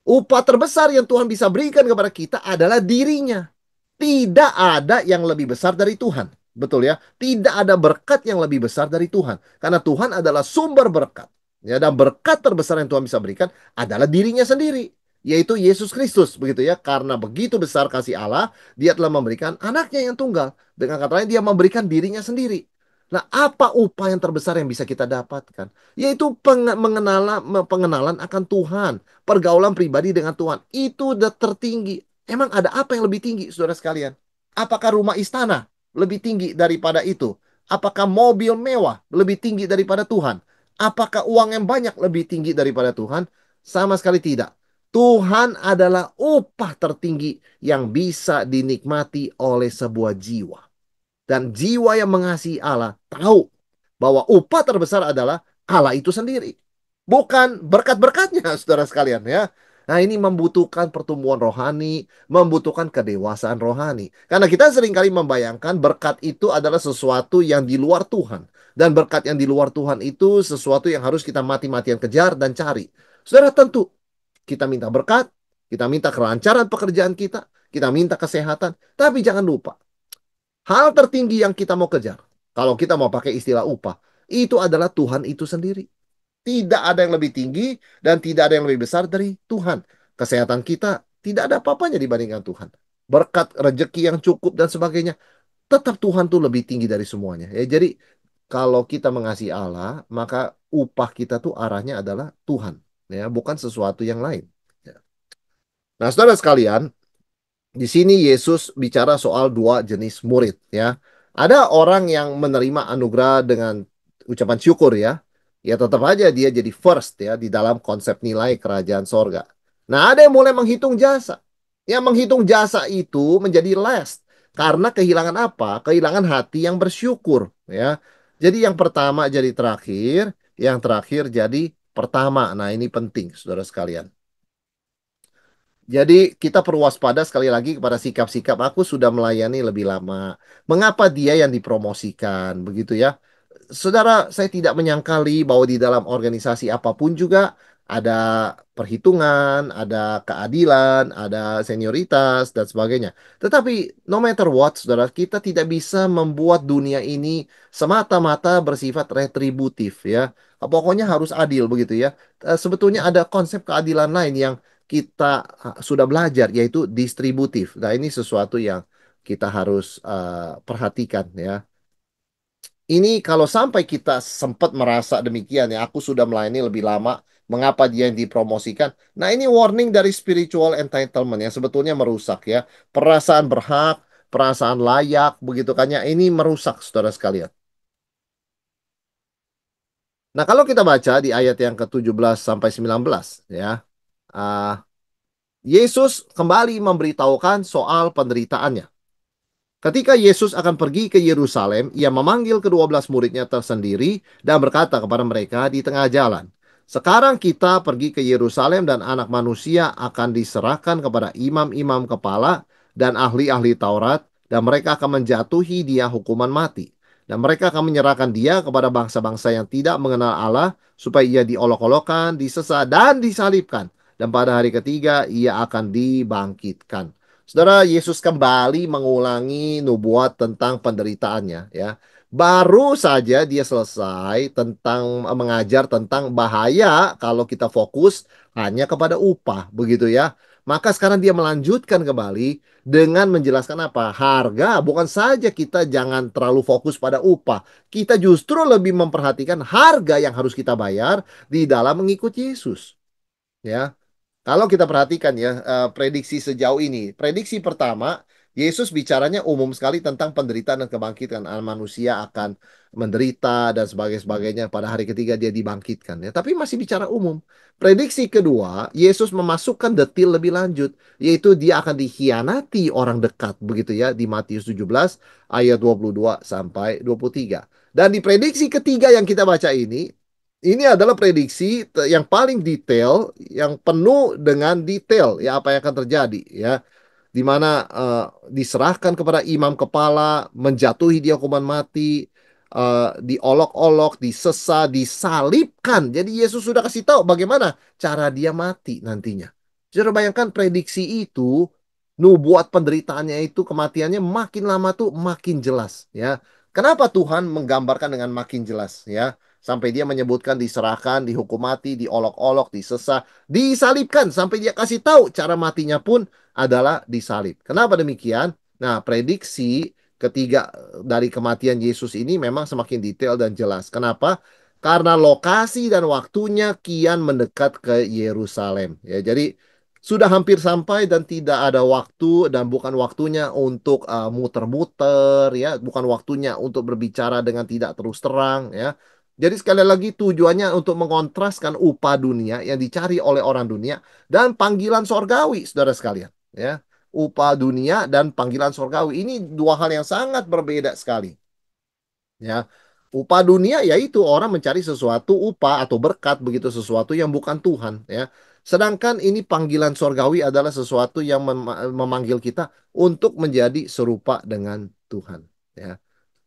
Upah terbesar yang Tuhan bisa berikan kepada kita adalah dirinya. Tidak ada yang lebih besar dari Tuhan. Betul ya? Tidak ada berkat yang lebih besar dari Tuhan. Karena Tuhan adalah sumber berkat. Ya, dan berkat terbesar yang Tuhan bisa berikan adalah dirinya sendiri. Yaitu Yesus Kristus. Begitu ya? Karena begitu besar kasih Allah, dia telah memberikan anaknya yang tunggal. Dengan kata lain, dia memberikan dirinya sendiri. Nah, apa upah yang terbesar yang bisa kita dapatkan? Yaitu pengenalan akan Tuhan. Pergaulan pribadi dengan Tuhan. Itu udah tertinggi. Emang ada apa yang lebih tinggi, saudara sekalian? Apakah rumah istana lebih tinggi daripada itu? Apakah mobil mewah lebih tinggi daripada Tuhan? Apakah uang yang banyak lebih tinggi daripada Tuhan? Sama sekali tidak. Tuhan adalah upah tertinggi yang bisa dinikmati oleh sebuah jiwa. Dan jiwa yang mengasihi Allah tahu bahwa upah terbesar adalah Allah itu sendiri. Bukan berkat-berkatnya, saudara sekalian ya. Nah, ini membutuhkan pertumbuhan rohani, membutuhkan kedewasaan rohani. Karena kita seringkali membayangkan berkat itu adalah sesuatu yang di luar Tuhan. Dan berkat yang di luar Tuhan itu sesuatu yang harus kita mati-matian kejar dan cari. Saudara, tentu kita minta berkat, kita minta kelancaran pekerjaan kita minta kesehatan. Tapi jangan lupa, hal tertinggi yang kita mau kejar, kalau kita mau pakai istilah upah, itu adalah Tuhan itu sendiri. Tidak ada yang lebih tinggi dan tidak ada yang lebih besar dari Tuhan. Kesehatan kita tidak ada apa-apanya dibandingkan Tuhan. Berkat rezeki yang cukup dan sebagainya, tetap Tuhan tuh lebih tinggi dari semuanya. Ya, jadi kalau kita mengasihi Allah, maka upah kita tuh arahnya adalah Tuhan, ya, bukan sesuatu yang lain. Ya. Nah, saudara sekalian, Di sini Yesus bicara soal dua jenis murid ya. Ada orang yang menerima anugerah dengan ucapan syukur ya. Ya tetap aja dia jadi first ya di dalam konsep nilai kerajaan sorga. Nah ada yang mulai menghitung jasa. Yang menghitung jasa itu menjadi last. Karena kehilangan apa? Kehilangan hati yang bersyukur ya. Jadi yang pertama jadi terakhir. Yang terakhir jadi pertama. Nah ini penting saudara sekalian. Jadi kita perlu waspada sekali lagi kepada sikap-sikap aku sudah melayani lebih lama. Mengapa dia yang dipromosikan begitu ya? Saudara, saya tidak menyangkali bahwa di dalam organisasi apapun juga ada perhitungan, ada keadilan, ada senioritas dan sebagainya. Tetapi no matter what, saudara, kita tidak bisa membuat dunia ini semata-mata bersifat retributif ya. Pokoknya harus adil begitu ya. Sebetulnya ada konsep keadilan lain yang kita sudah belajar yaitu distributif. Nah, ini sesuatu yang kita harus perhatikan ya. Ini kalau sampai kita sempat merasa demikian ya, aku sudah melayani lebih lama, mengapa dia yang dipromosikan? Nah, ini warning dari spiritual entitlement yang sebetulnya merusak ya. Perasaan berhak, perasaan layak, begitu kan ya. Ini merusak saudara sekalian. Nah, kalau kita baca di ayat yang ke-17 sampai 19 ya, ah, Yesus kembali memberitahukan soal penderitaannya. Ketika Yesus akan pergi ke Yerusalem, ia memanggil kedua belas muridnya tersendiri dan berkata kepada mereka di tengah jalan, "Sekarang kita pergi ke Yerusalem dan anak manusia akan diserahkan kepada imam-imam kepala dan ahli-ahli Taurat dan mereka akan menjatuhi dia hukuman mati. Dan mereka akan menyerahkan dia kepada bangsa-bangsa yang tidak mengenal Allah supaya ia diolok-olokkan, disesat, dan disalibkan. Dan pada hari ketiga ia akan dibangkitkan." Saudara, Yesus kembali mengulangi nubuat tentang penderitaannya ya. Baru saja dia selesai tentang mengajar tentang bahaya kalau kita fokus hanya kepada upah, begitu ya. Maka sekarang dia melanjutkan kembali dengan menjelaskan apa? Harga, bukan saja kita jangan terlalu fokus pada upah. Kita justru lebih memperhatikan harga yang harus kita bayar di dalam mengikut Yesus, ya. Kalau kita perhatikan ya, prediksi sejauh ini. Prediksi pertama, Yesus bicaranya umum sekali tentang penderitaan dan kebangkitan. Manusia akan menderita dan sebagainya. Pada hari ketiga dia dibangkitkan. Ya. Tapi masih bicara umum. Prediksi kedua, Yesus memasukkan detil lebih lanjut. Yaitu dia akan dikhianati orang dekat. Begitu ya, di Matius 17 ayat 22 sampai 23. Dan di prediksi ketiga yang kita baca ini adalah prediksi yang paling detail, yang penuh dengan detail ya apa yang akan terjadi ya, di mana diserahkan kepada imam kepala, menjatuhi dia hukuman mati, diolok-olok, disesa, disalibkan. Jadi Yesus sudah kasih tahu bagaimana cara dia mati nantinya. Saudara bayangkan prediksi itu, nubuat penderitaannya itu, kematiannya makin lama tuh makin jelas ya. Kenapa Tuhan menggambarkan dengan makin jelas ya? Sampai dia menyebutkan diserahkan, dihukum mati, diolok-olok, disesa, disalibkan. Sampai dia kasih tahu cara matinya pun adalah disalib. Kenapa demikian? Nah, prediksi ketiga dari kematian Yesus ini memang semakin detail dan jelas. Kenapa? Karena lokasi dan waktunya kian mendekat ke Yerusalem. Ya, jadi sudah hampir sampai dan tidak ada waktu dan bukan waktunya untuk muter-muter ya, bukan waktunya untuk berbicara dengan tidak terus terang ya. Jadi sekali lagi tujuannya untuk mengontraskan upah dunia yang dicari oleh orang dunia dan panggilan sorgawi, saudara sekalian. Ya, upah dunia dan panggilan sorgawi ini dua hal yang sangat berbeda sekali. Ya, upah dunia yaitu orang mencari sesuatu upah atau berkat begitu sesuatu yang bukan Tuhan. Ya, sedangkan ini panggilan sorgawi adalah sesuatu yang memanggil kita untuk menjadi serupa dengan Tuhan. Ya.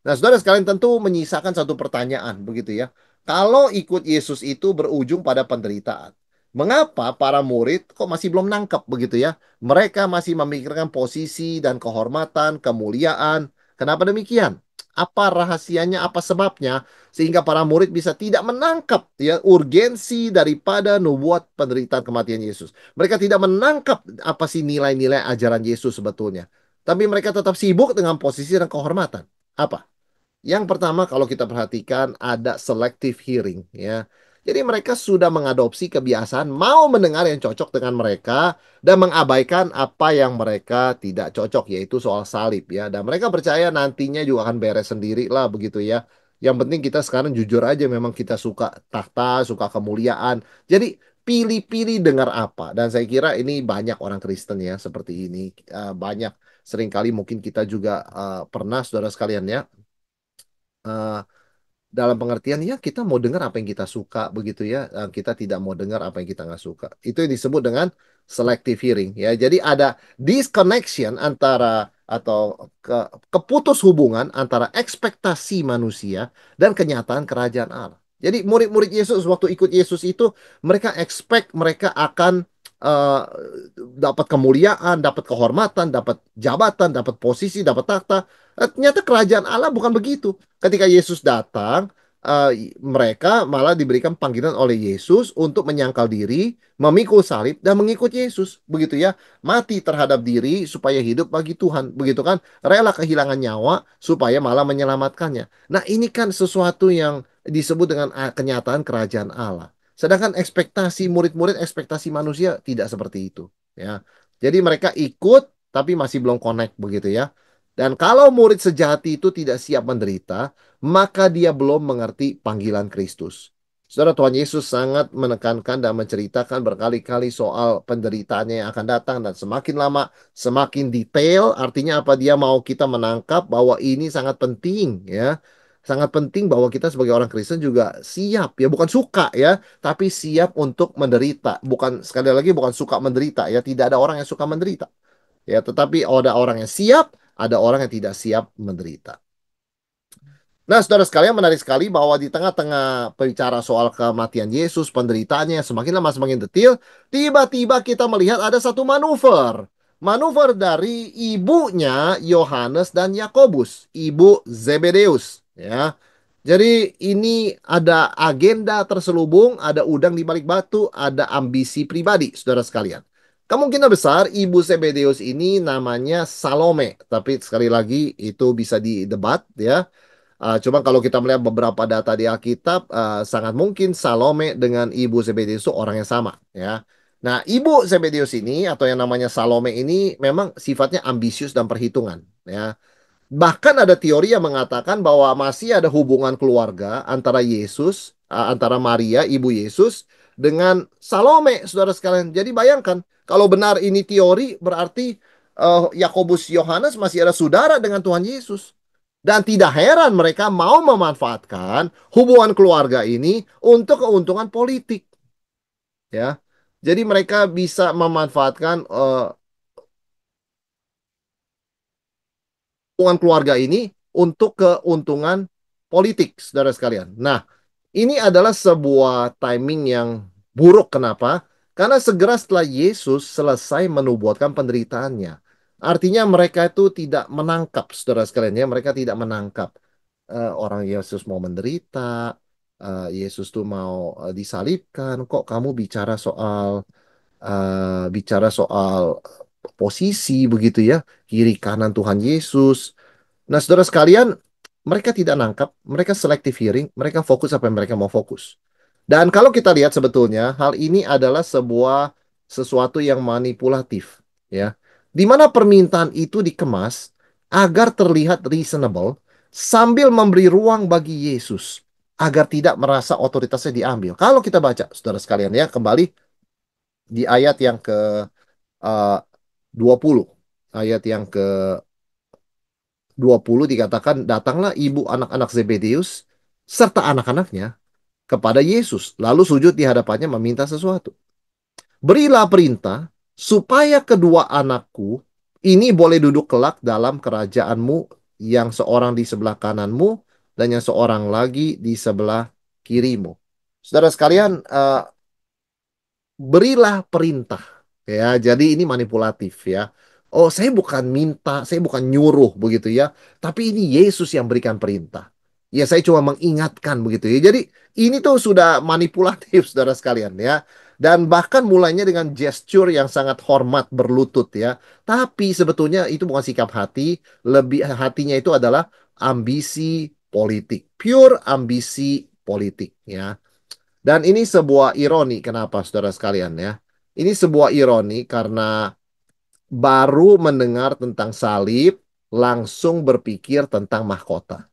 Nah, saudara sekalian tentu menyisakan satu pertanyaan, begitu ya. Kalau ikut Yesus itu berujung pada penderitaan, mengapa para murid kok masih belum nangkep, begitu ya? Mereka masih memikirkan posisi dan kehormatan, kemuliaan. Kenapa demikian? Apa rahasianya, apa sebabnya, sehingga para murid bisa tidak menangkap ya urgensi daripada nubuat penderitaan kematian Yesus. Mereka tidak menangkap apa sih nilai-nilai ajaran Yesus sebetulnya. Tapi mereka tetap sibuk dengan posisi dan kehormatan. Apa? Yang pertama kalau kita perhatikan ada selective hearing ya. Jadi mereka sudah mengadopsi kebiasaan mau mendengar yang cocok dengan mereka dan mengabaikan apa yang mereka tidak cocok, yaitu soal salib ya. Dan mereka percaya nantinya juga akan beres sendiri lah begitu ya. Yang penting kita sekarang jujur aja, memang kita suka tahta, suka kemuliaan. Jadi pilih-pilih dengar apa. Dan saya kira ini banyak orang Kristen ya seperti ini. Banyak seringkali mungkin kita juga pernah saudara sekalian ya. eh, Dalam pengertian ya kita mau dengar apa yang kita suka begitu ya. Kita tidak mau dengar apa yang kita nggak suka. Itu yang disebut dengan selective hearing ya. Jadi ada disconnection antara atau keputus hubungan antara ekspektasi manusia dan kenyataan kerajaan Allah. Jadi murid-murid Yesus waktu ikut Yesus itu mereka expect mereka akan eh, dapat kemuliaan, dapat kehormatan, dapat jabatan, dapat posisi, dapat takhta. Ternyata kerajaan Allah bukan begitu. Ketika Yesus datang, mereka malah diberikan panggilan oleh Yesus untuk menyangkal diri, memikul salib, dan mengikut Yesus. Begitu ya, mati terhadap diri supaya hidup bagi Tuhan. Begitu kan, rela kehilangan nyawa supaya malah menyelamatkannya. Nah, ini kan sesuatu yang disebut dengan kenyataan kerajaan Allah. Sedangkan ekspektasi murid-murid, ekspektasi manusia tidak seperti itu. Ya, jadi mereka ikut tapi masih belum connect begitu ya. Dan kalau murid sejati itu tidak siap menderita, maka dia belum mengerti panggilan Kristus. Saudara, Tuhan Yesus sangat menekankan dan menceritakan berkali-kali soal penderitaannya yang akan datang, dan semakin lama semakin detail. Artinya apa? Dia mau kita menangkap bahwa ini sangat penting ya. Sangat penting bahwa kita sebagai orang Kristen juga siap ya, bukan suka ya, tapi siap untuk menderita. Bukan, sekali lagi, bukan suka menderita ya. Tidak ada orang yang suka menderita. Ya, tetapi ada orang yang siap, ada orang yang tidak siap menderita. Nah, saudara sekalian, menarik sekali bahwa di tengah-tengah berbicara soal kematian Yesus, penderitaannya semakin lama semakin detail, tiba-tiba kita melihat ada satu manuver. Manuver dari ibunya Yohanes dan Yakobus, ibu Zebedeus, ya. Jadi ini ada agenda terselubung, ada udang di balik batu, ada ambisi pribadi, saudara sekalian. Kemungkinan besar ibu Zebedeus ini namanya Salome, tapi sekali lagi itu bisa didebat ya. Cuma kalau kita melihat beberapa data di Alkitab, sangat mungkin Salome dengan ibu Zebedeus itu orang yang sama, ya. Nah, ibu Zebedeus ini atau yang namanya Salome ini memang sifatnya ambisius dan perhitungan, ya. Bahkan ada teori yang mengatakan bahwa masih ada hubungan keluarga antara Yesus, antara Maria, ibu Yesus, dengan Salome, saudara sekalian. Jadi bayangkan, kalau benar ini teori, berarti Yakobus Yohanes masih ada saudara dengan Tuhan Yesus. Dan tidak heran mereka mau memanfaatkan hubungan keluarga ini untuk keuntungan politik, ya. Jadi mereka bisa memanfaatkan hubungan keluarga ini untuk keuntungan politik, saudara sekalian. Nah, ini adalah sebuah timing yang buruk. Kenapa? Karena segera setelah Yesus selesai menubuatkan penderitaannya. Artinya mereka itu tidak menangkap, saudara sekalian ya. Mereka tidak menangkap orang Yesus mau menderita, Yesus tuh mau disalibkan. Kok kamu bicara soal posisi begitu ya, kiri kanan Tuhan Yesus. Nah, saudara sekalian, mereka tidak nangkap, mereka selective hearing, mereka fokus apa yang mereka mau fokus. Dan kalau kita lihat sebetulnya hal ini adalah sesuatu yang manipulatif, ya. Di mana permintaan itu dikemas agar terlihat reasonable sambil memberi ruang bagi Yesus agar tidak merasa otoritasnya diambil. Kalau kita baca, saudara sekalian ya, kembali di ayat yang ke eh, 20. Ayat yang ke 20 dikatakan, datanglah ibu anak-anak Zebedeus serta anak-anaknya kepada Yesus, lalu sujud di hadapannya meminta sesuatu. Berilah perintah supaya kedua anakku ini boleh duduk kelak dalam kerajaanmu, yang seorang di sebelah kananmu dan yang seorang lagi di sebelah kirimu. Saudara sekalian, berilah perintah. Ya, jadi ini manipulatif ya. Oh, saya bukan minta, saya bukan nyuruh begitu ya, tapi ini Yesus yang berikan perintah. Ya, saya cuma mengingatkan begitu ya. Jadi ini tuh sudah manipulatif, saudara sekalian ya. Dan bahkan mulainya dengan gesture yang sangat hormat berlutut ya. Tapi sebetulnya itu bukan sikap hati, lebih hatinya itu adalah ambisi politik, pure ambisi politik ya. Dan ini sebuah ironi, kenapa saudara sekalian ya? Ini sebuah ironi karena baru mendengar tentang salib, langsung berpikir tentang mahkota.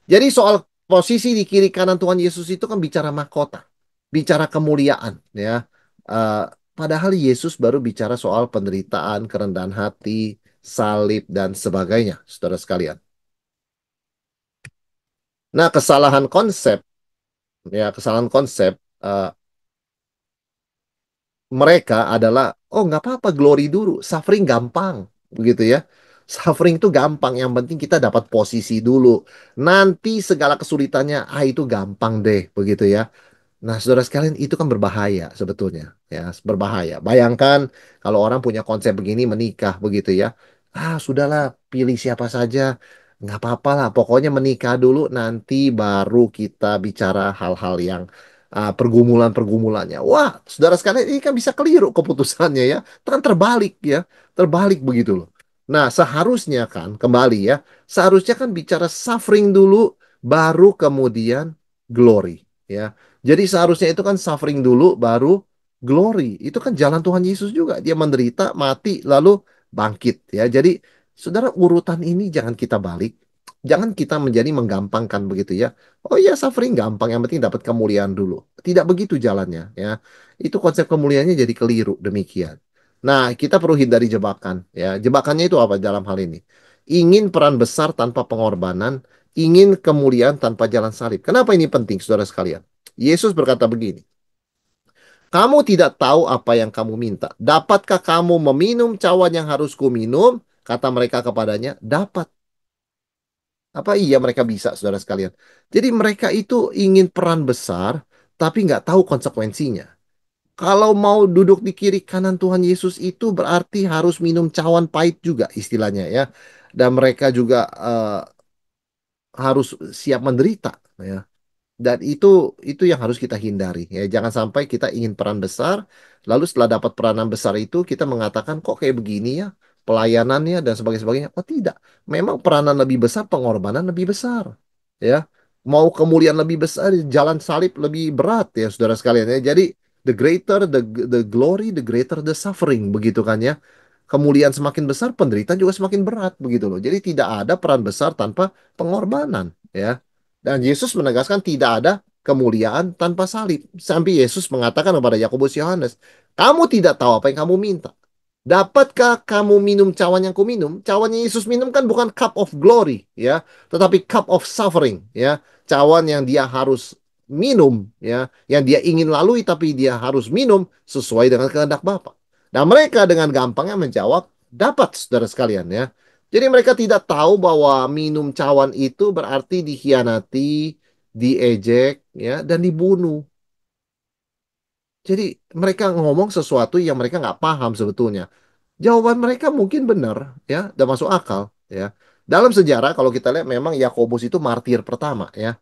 Jadi soal posisi di kiri kanan Tuhan Yesus itu kan bicara mahkota, bicara kemuliaan ya. Eh, Padahal Yesus baru bicara soal penderitaan, kerendahan hati, salib dan sebagainya, saudara sekalian. Nah, kesalahan konsep ya, kesalahan konsep eh, mereka adalah, oh nggak apa-apa, glory dulu, suffering gampang, begitu ya. Suffering itu gampang, yang penting kita dapat posisi dulu. Nanti segala kesulitannya, itu gampang deh, begitu ya. Nah, saudara sekalian, itu kan berbahaya sebetulnya, ya, berbahaya. Bayangkan kalau orang punya konsep begini menikah, begitu ya. Sudahlah, pilih siapa saja, nggak apa-apa lah. Pokoknya menikah dulu, nanti baru kita bicara hal-hal yang pergumulan-pergumulannya. Wah, saudara sekalian, ini kan bisa keliru keputusannya ya, kan terbalik ya, terbalik begitu loh. Nah, seharusnya kan kembali ya, seharusnya kan bicara suffering dulu, baru kemudian glory. Ya, jadi seharusnya itu kan suffering dulu baru glory. Itu kan jalan Tuhan Yesus juga. Dia menderita, mati, lalu bangkit ya. Jadi saudara, urutan ini jangan kita balik. Jangan kita menjadi menggampangkan begitu ya. Oh iya, suffering gampang, yang penting dapat kemuliaan dulu. Tidak begitu jalannya ya. Itu konsep kemuliaannya jadi keliru demikian. Nah, kita perlu hindari jebakan ya. Jebakannya itu apa dalam hal ini? Ingin peran besar tanpa pengorbanan, ingin kemuliaan tanpa jalan salib. Kenapa ini penting, saudara sekalian? Yesus berkata begini, kamu tidak tahu apa yang kamu minta. Dapatkah kamu meminum cawan yang harus kuminum? Kata mereka kepadanya, dapat. Apa iya mereka bisa, saudara sekalian? Jadi mereka itu ingin peran besar, tapi nggak tahu konsekuensinya. Kalau mau duduk di kiri kanan Tuhan Yesus itu berarti harus minum cawan pahit juga istilahnya ya. Dan mereka juga harus siap menderita ya. Dan itu yang harus kita hindari ya. Jangan sampai kita ingin peran besar, lalu setelah dapat peranan besar itu kita mengatakan kok kayak begini ya pelayanannya dan sebagainya. Oh tidak, memang peranan lebih besar, pengorbanan lebih besar ya. Mau kemuliaan lebih besar, jalan salib lebih berat ya saudara sekalian ya. Jadi the greater the glory, the greater the suffering begitu kan ya. Kemuliaan semakin besar, penderitaan juga semakin berat begitu loh. Jadi tidak ada peran besar tanpa pengorbanan ya. Dan Yesus menegaskan tidak ada kemuliaan tanpa salib. Sampai Yesus mengatakan kepada Yakobus Yohanes, kamu tidak tahu apa yang kamu minta. Dapatkah kamu minum cawan yang kuminum? Cawan yang Yesus minum kan bukan cup of glory, ya, tetapi cup of suffering, ya. Cawan yang dia harus minum, ya, yang dia ingin lalui tapi dia harus minum sesuai dengan kehendak Bapa. Nah, mereka dengan gampangnya menjawab, dapat, saudara sekalian, ya. Jadi mereka tidak tahu bahwa minum cawan itu berarti dikhianati, diejek, ya, dan dibunuh. Jadi mereka ngomong sesuatu yang mereka nggak paham sebetulnya. Jawaban mereka mungkin benar, ya, dan masuk akal, ya. Dalam sejarah kalau kita lihat memang Yakobus itu martir pertama, ya.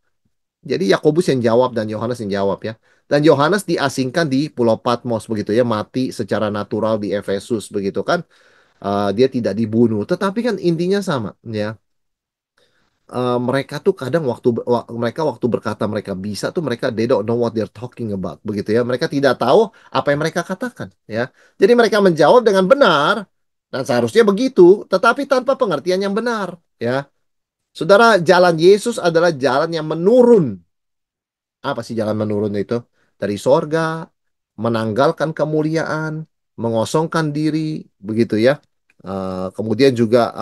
Jadi Yakobus yang jawab dan Yohanes yang jawab, ya. Dan Yohanes diasingkan di Pulau Patmos begitu ya, mati secara natural di Efesus begitu kan. Dia tidak dibunuh, tetapi kan intinya sama, ya. Mereka tuh kadang mereka waktu berkata mereka bisa tuh mereka they don't know what they're talking about begitu ya. Mereka tidak tahu apa yang mereka katakan ya. Jadi mereka menjawab dengan benar dan seharusnya begitu, tetapi tanpa pengertian yang benar ya. Saudara, jalan Yesus adalah jalan yang menurun. Apa sih jalan menurun itu? Dari sorga, menanggalkan kemuliaan, mengosongkan diri, begitu ya. Kemudian juga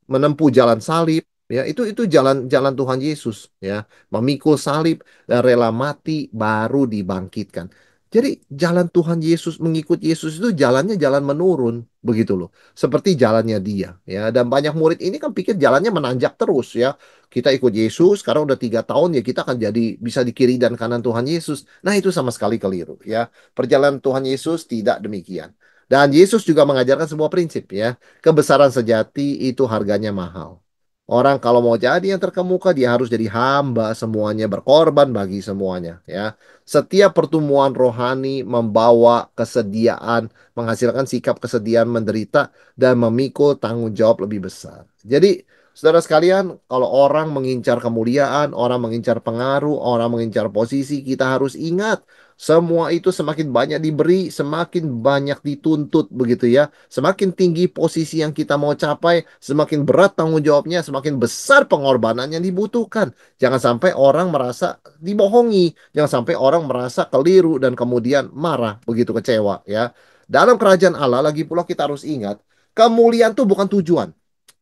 menempuh jalan salib, ya itu jalan Tuhan Yesus, ya, memikul salib dan rela mati baru dibangkitkan. Jadi jalan Tuhan Yesus mengikut Yesus itu jalannya jalan menurun, begitu loh. Seperti jalannya dia, ya. Dan banyak murid ini kan pikir jalannya menanjak terus, ya. Kita ikut Yesus, sekarang udah 3 tahun ya kita akan jadi bisa di kiri dan kanan Tuhan Yesus. Nah itu sama sekali keliru ya. Perjalanan Tuhan Yesus tidak demikian. Dan Yesus juga mengajarkan sebuah prinsip ya. Kebesaran sejati itu harganya mahal. Orang kalau mau jadi yang terkemuka dia harus jadi hamba semuanya, berkorban bagi semuanya ya. Setiap pertemuan rohani membawa kesediaan, menghasilkan sikap kesediaan menderita dan memikul tanggung jawab lebih besar. Jadi Saudara sekalian, kalau orang mengincar kemuliaan, orang mengincar pengaruh, orang mengincar posisi, kita harus ingat, semua itu semakin banyak diberi, semakin banyak dituntut begitu ya. Semakin tinggi posisi yang kita mau capai, semakin berat tanggung jawabnya, semakin besar pengorbanan yang dibutuhkan. Jangan sampai orang merasa dibohongi, jangan sampai orang merasa keliru dan kemudian marah, begitu kecewa ya. Dalam kerajaan Allah lagi pula kita harus ingat, kemuliaan itu bukan tujuan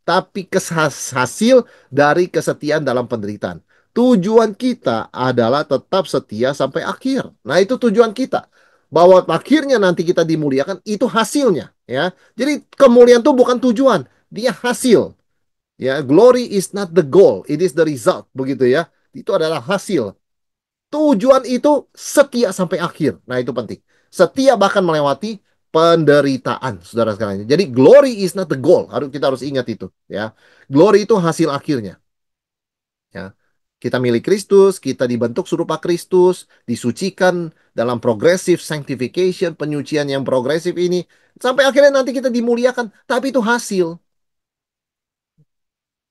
tapi hasil dari kesetiaan dalam penderitaan. Tujuan kita adalah tetap setia sampai akhir. Nah, itu tujuan kita. Bahwa akhirnya nanti kita dimuliakan, itu hasilnya. Ya, jadi kemuliaan itu bukan tujuan, dia hasil. Ya, glory is not the goal, it is the result. Begitu ya. Itu adalah hasil. Tujuan itu setia sampai akhir. Nah, itu penting. Setia bahkan melewati penderitaan, saudara sekalian. Jadi, glory is not the goal. Kita harus ingat itu. Ya, glory itu hasil akhirnya. Ya, kita milik Kristus, kita dibentuk serupa Kristus, disucikan dalam progressive sanctification, penyucian yang progresif ini, sampai akhirnya nanti kita dimuliakan. Tapi itu hasil.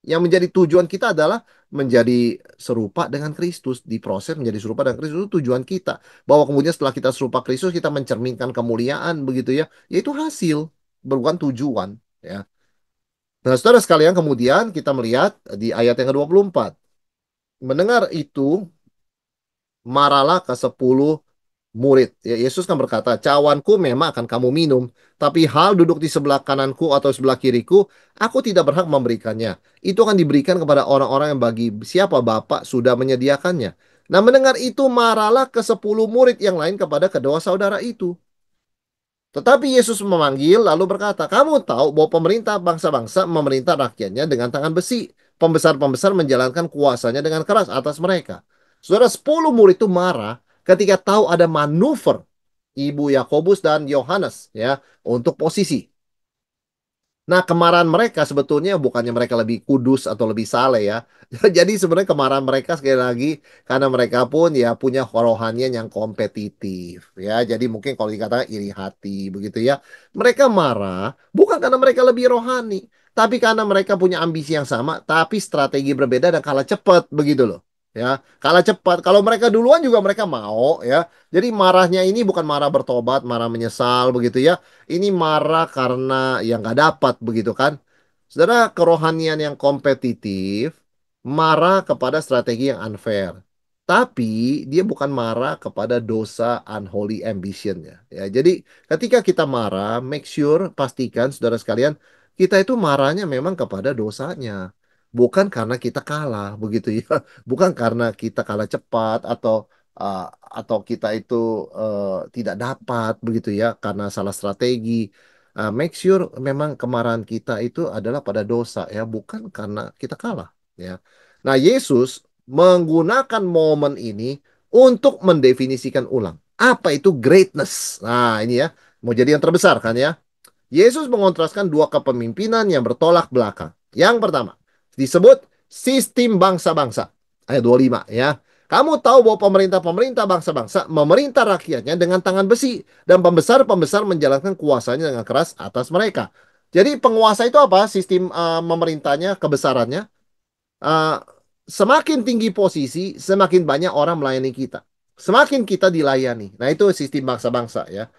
Yang menjadi tujuan kita adalah menjadi serupa dengan Kristus. Diproses menjadi serupa dengan Kristus itu tujuan kita. Bahwa kemudian setelah kita serupa Kristus, kita mencerminkan kemuliaan begitu ya. Yaitu hasil, bukan tujuan. Ya. Nah, saudara sekalian, kemudian kita melihat di ayat yang ke-24. Mendengar itu, marahlah ke-10 murid. Ya, Yesus kan berkata, cawanku memang akan kamu minum, tapi hal duduk di sebelah kananku atau sebelah kiriku, aku tidak berhak memberikannya. Itu akan diberikan kepada orang-orang yang bagi siapa Bapa sudah menyediakannya. Nah, mendengar itu, marahlah ke-10 murid yang lain kepada kedua saudara itu. Tetapi Yesus memanggil lalu berkata, kamu tahu bahwa pemerintah bangsa-bangsa memerintah rakyatnya dengan tangan besi. Pembesar-pembesar menjalankan kuasanya dengan keras atas mereka. Saudara, 10 murid itu marah ketika tahu ada manuver Ibu Yakobus dan Yohanes ya untuk posisi. Nah, kemarahan mereka sebetulnya bukannya mereka lebih kudus atau lebih saleh ya. Jadi sebenarnya kemarahan mereka sekali lagi karena mereka pun ya punya kerohanian yang kompetitif ya. Jadi mungkin kalau dikatakan iri hati begitu ya. Mereka marah bukan karena mereka lebih rohani, tapi karena mereka punya ambisi yang sama, tapi strategi berbeda dan kalah cepat begitu loh. Ya, kalah cepat. Kalau mereka duluan juga mereka mau ya. Jadi marahnya ini bukan marah bertobat, marah menyesal begitu ya. Ini marah karena yang nggak dapat begitu kan. Saudara, kerohanian yang kompetitif marah kepada strategi yang unfair. Tapi dia bukan marah kepada dosa unholy ambition ya. Ya, jadi ketika kita marah, make sure pastikan saudara sekalian kita itu marahnya memang kepada dosanya. Bukan karena kita kalah begitu ya. Bukan karena kita kalah cepat uh, atau kita itu tidak dapat begitu ya karena salah strategi. Make sure memang kemarahan kita itu adalah pada dosa ya, bukan karena kita kalah ya. Nah, Yesus menggunakan momen ini untuk mendefinisikan ulang apa itu greatness. Nah, ini ya, mau jadi yang terbesar kan ya. Yesus mengontraskan dua kepemimpinan yang bertolak belakang. Yang pertama, disebut sistem bangsa-bangsa. Ayat 25 ya. Kamu tahu bahwa pemerintah-pemerintah bangsa-bangsa memerintah rakyatnya dengan tangan besi dan pembesar-pembesar menjalankan kuasanya dengan keras atas mereka. Jadi penguasa itu apa? Sistem memerintahnya, kebesarannya. Uh, Semakin tinggi posisi, semakin banyak orang melayani kita. Semakin kita dilayani. Nah, itu sistem bangsa-bangsa ya.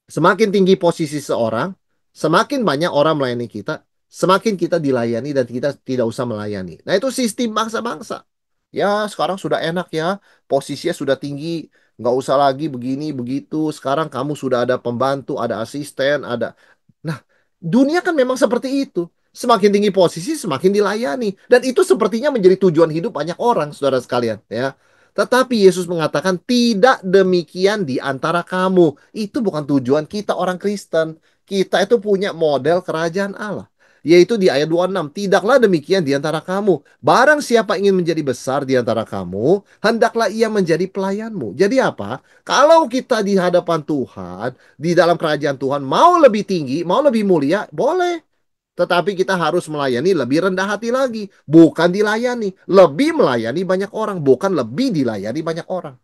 Semakin tinggi posisi seorang, semakin banyak orang melayani kita, semakin kita dilayani dan kita tidak usah melayani. Nah, itu sistem bangsa-bangsa. Ya, sekarang sudah enak ya, posisinya sudah tinggi, nggak usah lagi begini, begitu. Sekarang kamu sudah ada pembantu, ada asisten, ada... Nah, dunia kan memang seperti itu. Semakin tinggi posisi, semakin dilayani. Dan itu sepertinya menjadi tujuan hidup banyak orang, saudara sekalian. Ya. Tetapi Yesus mengatakan, tidak demikian di antara kamu. Itu bukan tujuan kita orang Kristen. Kita itu punya model kerajaan Allah. Yaitu di ayat 26. Tidaklah demikian di antara kamu. Barang siapa ingin menjadi besar di antara kamu, hendaklah ia menjadi pelayanmu. Jadi apa? Kalau kita di hadapan Tuhan, di dalam kerajaan Tuhan, mau lebih tinggi, mau lebih mulia, boleh. Tetapi kita harus melayani lebih rendah hati lagi. Bukan dilayani. Lebih melayani banyak orang. Bukan lebih dilayani banyak orang.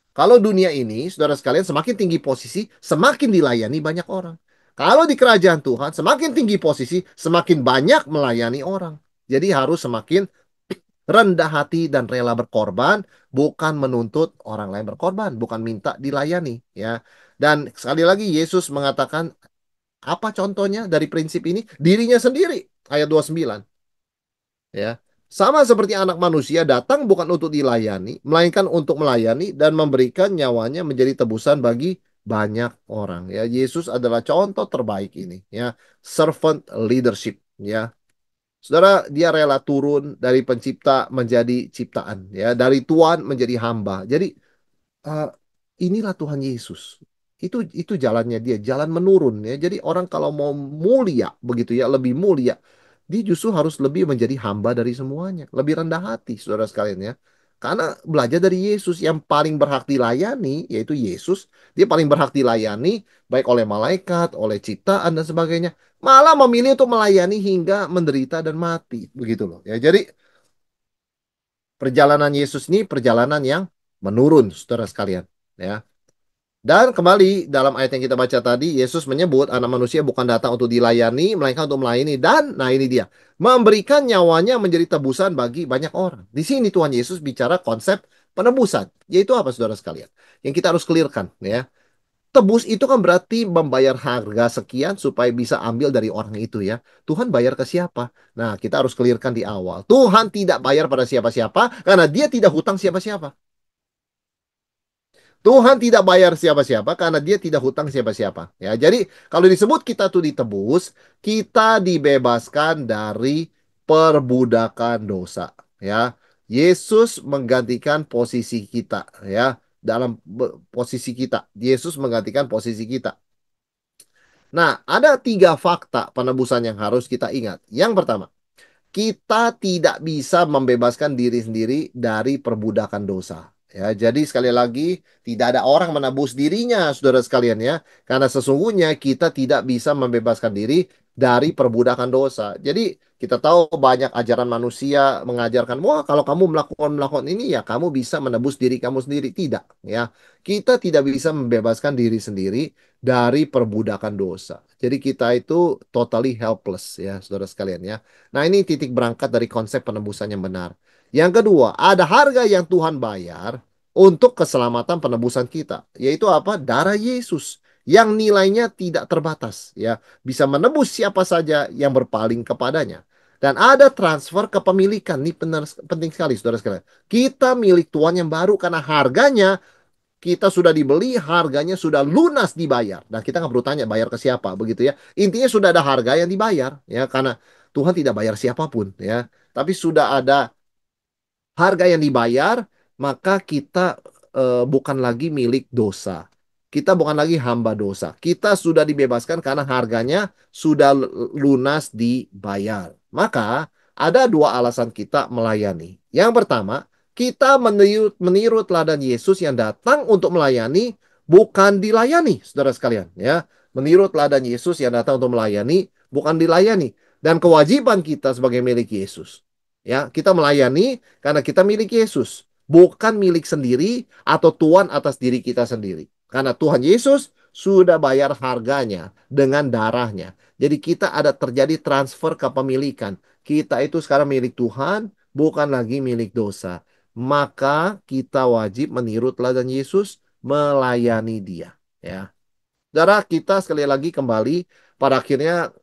Kalau dunia ini, saudara sekalian, semakin tinggi posisi, semakin dilayani banyak orang. Kalau di kerajaan Tuhan, semakin tinggi posisi, semakin banyak melayani orang. Jadi harus semakin rendah hati dan rela berkorban, bukan menuntut orang lain berkorban, bukan minta dilayani, ya. Dan sekali lagi Yesus mengatakan apa contohnya dari prinsip ini? Dirinya sendiri, ayat 29, ya. Sama seperti anak manusia datang bukan untuk dilayani, melainkan untuk melayani dan memberikan nyawanya menjadi tebusan bagi banyak orang, ya. Yesus adalah contoh terbaik ini, ya. Servant leadership, ya. Saudara, dia rela turun dari pencipta menjadi ciptaan, ya, dari Tuhan menjadi hamba. Jadi eh, inilah Tuhan Yesus. Itu jalannya dia, jalan menurun, ya. Jadi orang kalau mau mulia begitu, ya, lebih mulia, dia justru harus lebih menjadi hamba dari semuanya, lebih rendah hati, saudara sekalian, ya. Karena belajar dari Yesus yang paling berhak dilayani, yaitu Yesus, dia paling berhak dilayani baik oleh malaikat, oleh ciptaan dan sebagainya. Malah memilih untuk melayani hingga menderita dan mati, begitu loh. Ya, jadi perjalanan Yesus ini perjalanan yang menurun, saudara sekalian, ya. Dan kembali dalam ayat yang kita baca tadi, Yesus menyebut anak manusia bukan datang untuk dilayani, melainkan untuk melayani. Dan, nah ini dia, memberikan nyawanya menjadi tebusan bagi banyak orang. Di sini Tuhan Yesus bicara konsep penebusan. Yaitu apa, saudara sekalian? Yang kita harus clearkan, ya. Tebus itu kan berarti membayar harga sekian supaya bisa ambil dari orang itu, ya. Tuhan bayar ke siapa? Nah, kita harus clearkan di awal. Tuhan tidak bayar pada siapa-siapa karena dia tidak hutang siapa-siapa. Tuhan tidak bayar siapa-siapa karena dia tidak hutang siapa-siapa. Ya, jadi kalau disebut kita tuh ditebus, kita dibebaskan dari perbudakan dosa. Ya, Yesus menggantikan posisi kita. Ya, dalam posisi kita, Yesus menggantikan posisi kita. Nah, ada tiga fakta penebusan yang harus kita ingat. Yang pertama, kita tidak bisa membebaskan diri sendiri dari perbudakan dosa. Ya, jadi sekali lagi tidak ada orang menebus dirinya, saudara sekalian, ya, karena sesungguhnya kita tidak bisa membebaskan diri dari perbudakan dosa. Jadi kita tahu banyak ajaran manusia mengajarkan, wah kalau kamu melakukan melakukan ini ya kamu bisa menebus diri kamu sendiri. Tidak, ya, kita tidak bisa membebaskan diri sendiri dari perbudakan dosa. Jadi kita itu totally helpless, ya, saudara sekalian, ya. Nah, ini titik berangkat dari konsep penebusan yang benar. Yang kedua, ada harga yang Tuhan bayar untuk keselamatan penebusan kita, yaitu apa? Darah Yesus yang nilainya tidak terbatas, ya, bisa menebus siapa saja yang berpaling kepadanya. Dan ada transfer kepemilikan. Ini benar, penting sekali, saudara sekalian. Kita milik Tuhan yang baru karena harganya kita sudah dibeli, harganya sudah lunas dibayar. Nah, kita nggak perlu tanya bayar ke siapa, begitu, ya. Intinya sudah ada harga yang dibayar, ya, karena Tuhan tidak bayar siapapun, ya. Tapi sudah ada harga yang dibayar, maka kita bukan lagi milik dosa. Kita bukan lagi hamba dosa. Kita sudah dibebaskan karena harganya sudah lunas dibayar. Maka ada dua alasan kita melayani. Yang pertama, kita meniru teladan Yesus yang datang untuk melayani, bukan dilayani, saudara sekalian. Ya, meniru teladan Yesus yang datang untuk melayani, bukan dilayani. Dan kewajiban kita sebagai milik Yesus. Ya, kita melayani karena kita milik Yesus, bukan milik sendiri atau tuan atas diri kita sendiri. Karena Tuhan Yesus sudah bayar harganya dengan darahnya. Jadi kita ada terjadi transfer kepemilikan. Kita itu sekarang milik Tuhan, bukan lagi milik dosa. Maka kita wajib meniru teladan Yesus, melayani Dia. Ya, saudara, kita sekali lagi kembali pada akhirnya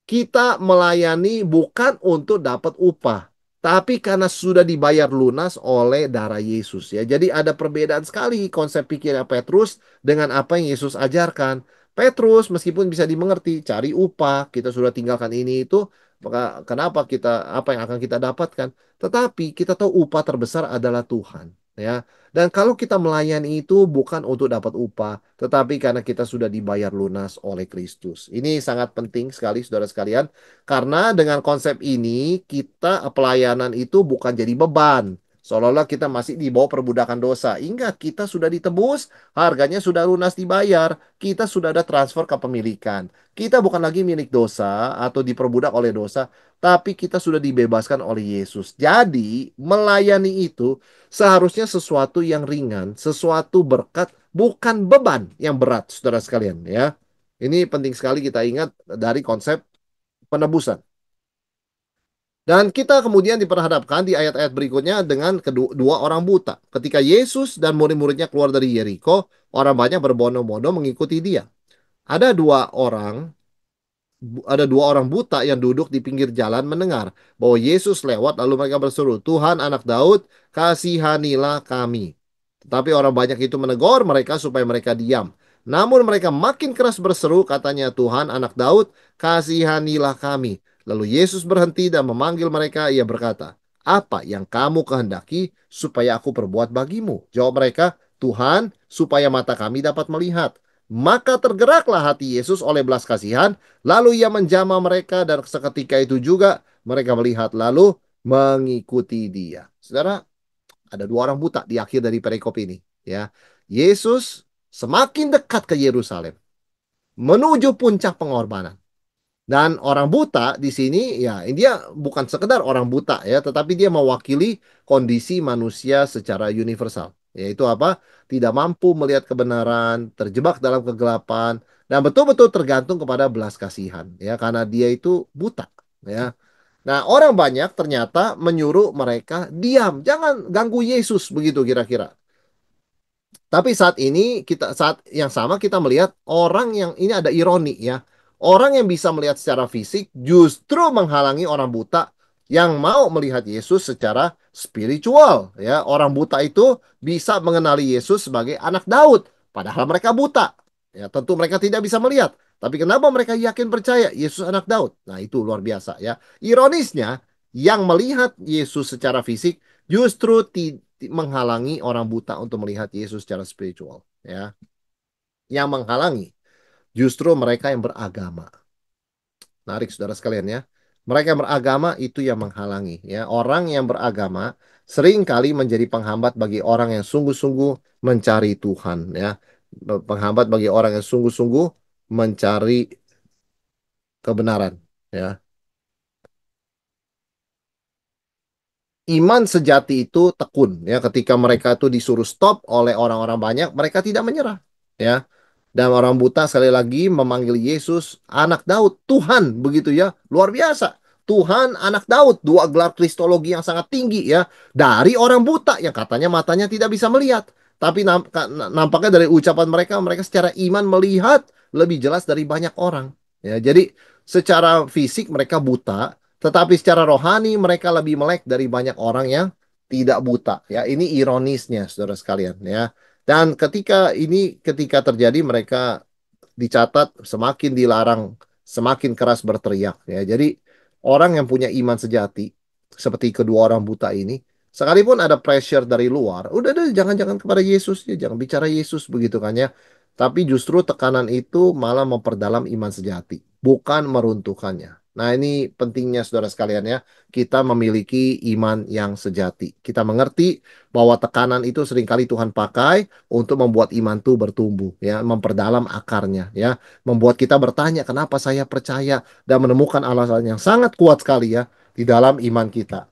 kita melayani bukan untuk dapat upah, tapi karena sudah dibayar lunas oleh darah Yesus, ya. Jadi ada perbedaan sekali konsep pikirnya Petrus dengan apa yang Yesus ajarkan. Petrus meskipun bisa dimengerti, cari upah, kita sudah tinggalkan ini itu, maka kenapa kita apa yang akan kita dapatkan? Tetapi kita tahu upah terbesar adalah Tuhan, ya. Dan kalau kita melayani itu bukan untuk dapat upah, tetapi karena kita sudah dibayar lunas oleh Kristus. Ini sangat penting sekali, saudara sekalian, karena dengan konsep ini, kita pelayanan itu bukan jadi beban. Seolah-olah kita masih di bawah perbudakan dosa. Ingat, kita sudah ditebus, harganya sudah lunas dibayar, kita sudah ada transfer kepemilikan. Kita bukan lagi milik dosa atau diperbudak oleh dosa, tapi kita sudah dibebaskan oleh Yesus. Jadi, melayani itu seharusnya sesuatu yang ringan, sesuatu berkat, bukan beban yang berat, saudara sekalian, ya. Ini penting sekali kita ingat dari konsep penebusan. Dan kita kemudian diperhadapkan di ayat-ayat berikutnya dengan kedua orang buta. Ketika Yesus dan murid-muridnya keluar dari Yeriko, orang banyak berbondong-bondong mengikuti dia. Ada dua orang ada dua orang buta yang duduk di pinggir jalan mendengar bahwa Yesus lewat, lalu mereka berseru, Tuhan anak Daud, kasihanilah kami. Tetapi orang banyak itu menegur mereka supaya mereka diam. Namun mereka makin keras berseru, katanya, Tuhan anak Daud, kasihanilah kami. Lalu Yesus berhenti dan memanggil mereka. Ia berkata, apa yang kamu kehendaki supaya aku perbuat bagimu? Jawab mereka, Tuhan, supaya mata kami dapat melihat. Maka tergeraklah hati Yesus oleh belas kasihan. Lalu ia menjamah mereka dan seketika itu juga mereka melihat lalu mengikuti dia. Saudara, ada dua orang buta di akhir dari perikop ini. Ya, Yesus semakin dekat ke Yerusalem, menuju puncak pengorbanan. Dan orang buta di sini ya dia bukan sekedar orang buta ya, tetapi dia mewakili kondisi manusia secara universal. Yaitu apa? Tidak mampu melihat kebenaran, terjebak dalam kegelapan, dan betul-betul tergantung kepada belas kasihan ya karena dia itu buta ya. Nah, orang banyak ternyata menyuruh mereka diam, jangan ganggu Yesus begitu kira-kira. Tapi saat yang sama kita melihat orang yang ini ada ironi ya. Orang yang bisa melihat secara fisik justru menghalangi orang buta yang mau melihat Yesus secara spiritual ya. Orang buta itu bisa mengenali Yesus sebagai anak Daud padahal mereka buta. Ya, tentu mereka tidak bisa melihat. Tapi kenapa mereka yakin percaya Yesus anak Daud? Nah, itu luar biasa ya. Ironisnya yang melihat Yesus secara fisik justru menghalangi orang buta untuk melihat Yesus secara spiritual ya. Yang menghalangi justru mereka yang beragama. Menarik saudara sekalian ya. Mereka yang beragama itu yang menghalangi ya. Orang yang beragama seringkali menjadi penghambat bagi orang yang sungguh-sungguh mencari Tuhan ya. Penghambat bagi orang yang sungguh-sungguh mencari kebenaran ya. Iman sejati itu tekun ya ketika mereka itu disuruh stop oleh orang-orang banyak mereka tidak menyerah ya dan orang buta sekali lagi memanggil Yesus anak Daud Tuhan begitu ya luar biasa Tuhan anak Daud dua gelar kristologi yang sangat tinggi ya dari orang buta yang katanya matanya tidak bisa melihat tapi nampaknya dari ucapan mereka mereka secara iman melihat lebih jelas dari banyak orang ya jadi secara fisik mereka buta tetapi secara rohani mereka lebih melek dari banyak orang yang tidak buta. Ya, ini ironisnya, saudara sekalian. Ya, dan ketika terjadi mereka dicatat semakin dilarang, semakin keras berteriak. Ya, jadi orang yang punya iman sejati seperti kedua orang buta ini, sekalipun ada pressure dari luar, udah deh jangan-jangan kepada Yesus ya, jangan bicara Yesus begitu kan ya. Tapi justru tekanan itu malah memperdalam iman sejati, bukan meruntuhkannya. Nah, ini pentingnya saudara sekalian ya, kita memiliki iman yang sejati. Kita mengerti bahwa tekanan itu seringkali Tuhan pakai untuk membuat iman itu bertumbuh ya, memperdalam akarnya ya, membuat kita bertanya kenapa saya percaya dan menemukan alasan yang sangat kuat sekali ya di dalam iman kita.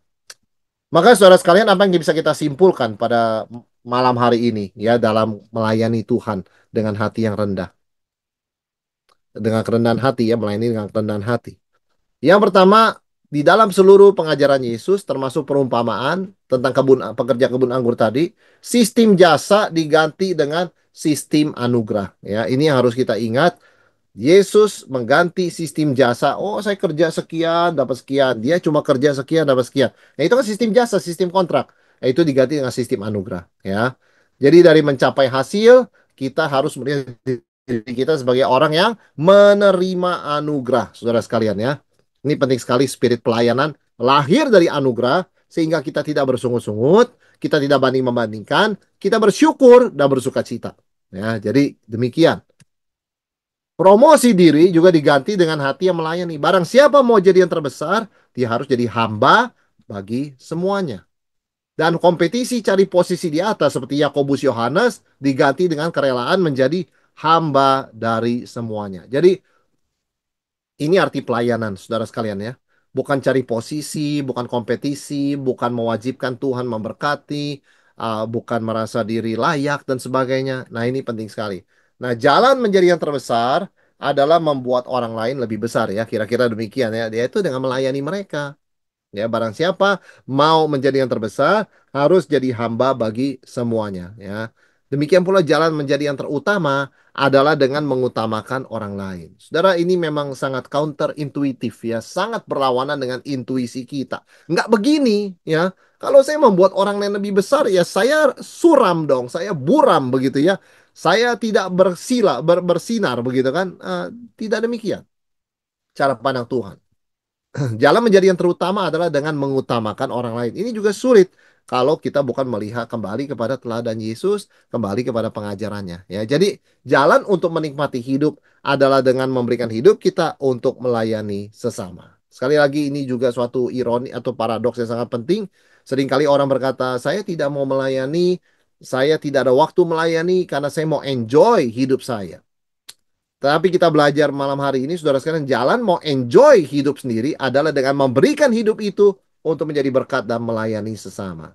Maka saudara sekalian apa yang bisa kita simpulkan pada malam hari ini ya dalam melayani Tuhan dengan hati yang rendah, dengan kerendahan hati ya, melayani dengan kerendahan hati. Yang pertama, di dalam seluruh pengajaran Yesus, termasuk perumpamaan tentang pekerja kebun anggur tadi, sistem jasa diganti dengan sistem anugerah. Ya, ini yang harus kita ingat. Yesus mengganti sistem jasa. Oh, saya kerja sekian, dapat sekian. Dia cuma kerja sekian, dapat sekian. Nah, itu kan sistem jasa, sistem kontrak. Nah, itu diganti dengan sistem anugerah. Ya, jadi dari mencapai hasil, kita harus melihat diri kita sebagai orang yang menerima anugerah, saudara sekalian ya. Ini penting sekali spirit pelayanan lahir dari anugerah sehingga kita tidak bersungut-sungut, kita tidak banding-membandingkan, kita bersyukur dan bersuka cita. Ya, jadi demikian. Promosi diri juga diganti dengan hati yang melayani. Barang siapa mau jadi yang terbesar, dia harus jadi hamba bagi semuanya. Dan kompetisi cari posisi di atas seperti Yakobus Yohanes diganti dengan kerelaan menjadi hamba dari semuanya. Jadi ini arti pelayanan, saudara sekalian ya. Bukan cari posisi, bukan kompetisi, bukan mewajibkan Tuhan memberkati, bukan merasa diri layak dan sebagainya. Nah, ini penting sekali. Nah, jalan menjadi yang terbesar adalah membuat orang lain lebih besar ya, kira-kira demikian ya. Dia itu dengan melayani mereka. Ya, barang siapa mau menjadi yang terbesar, harus jadi hamba bagi semuanya, ya. Demikian pula jalan menjadi yang terutama adalah dengan mengutamakan orang lain. Saudara, ini memang sangat counterintuitif ya, sangat berlawanan dengan intuisi kita. Nggak begini, ya. Kalau saya membuat orang lain lebih besar, ya saya suram dong, saya buram begitu ya. Saya tidak bersinar begitu kan. Tidak demikian cara pandang Tuhan. Jalan menjadi yang terutama adalah dengan mengutamakan orang lain. Ini juga sulit kalau kita bukan melihat kembali kepada teladan Yesus, kembali kepada pengajarannya. Ya, jadi jalan untuk menikmati hidup adalah dengan memberikan hidup kita untuk melayani sesama. Sekali lagi ini juga suatu ironi atau paradoks yang sangat penting. Seringkali orang berkata, saya tidak mau melayani, saya tidak ada waktu melayani karena saya mau enjoy hidup saya. Tapi kita belajar malam hari ini, saudara sekalian, jalan mau enjoy hidup sendiri adalah dengan memberikan hidup itu untuk menjadi berkat dan melayani sesama.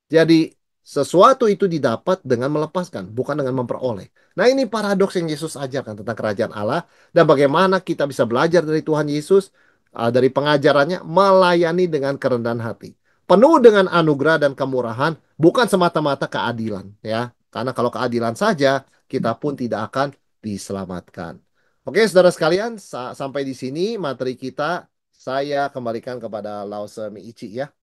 Jadi sesuatu itu didapat dengan melepaskan, bukan dengan memperoleh. Nah, ini paradoks yang Yesus ajarkan tentang kerajaan Allah dan bagaimana kita bisa belajar dari Tuhan Yesus, dari pengajarannya melayani dengan kerendahan hati. Penuh dengan anugerah dan kemurahan, bukan semata-mata keadilan, ya. Karena kalau keadilan saja, kita pun tidak akan diselamatkan. Oke, saudara sekalian, sampai di sini materi kita. Saya kembalikan kepada Lause Miichi ya.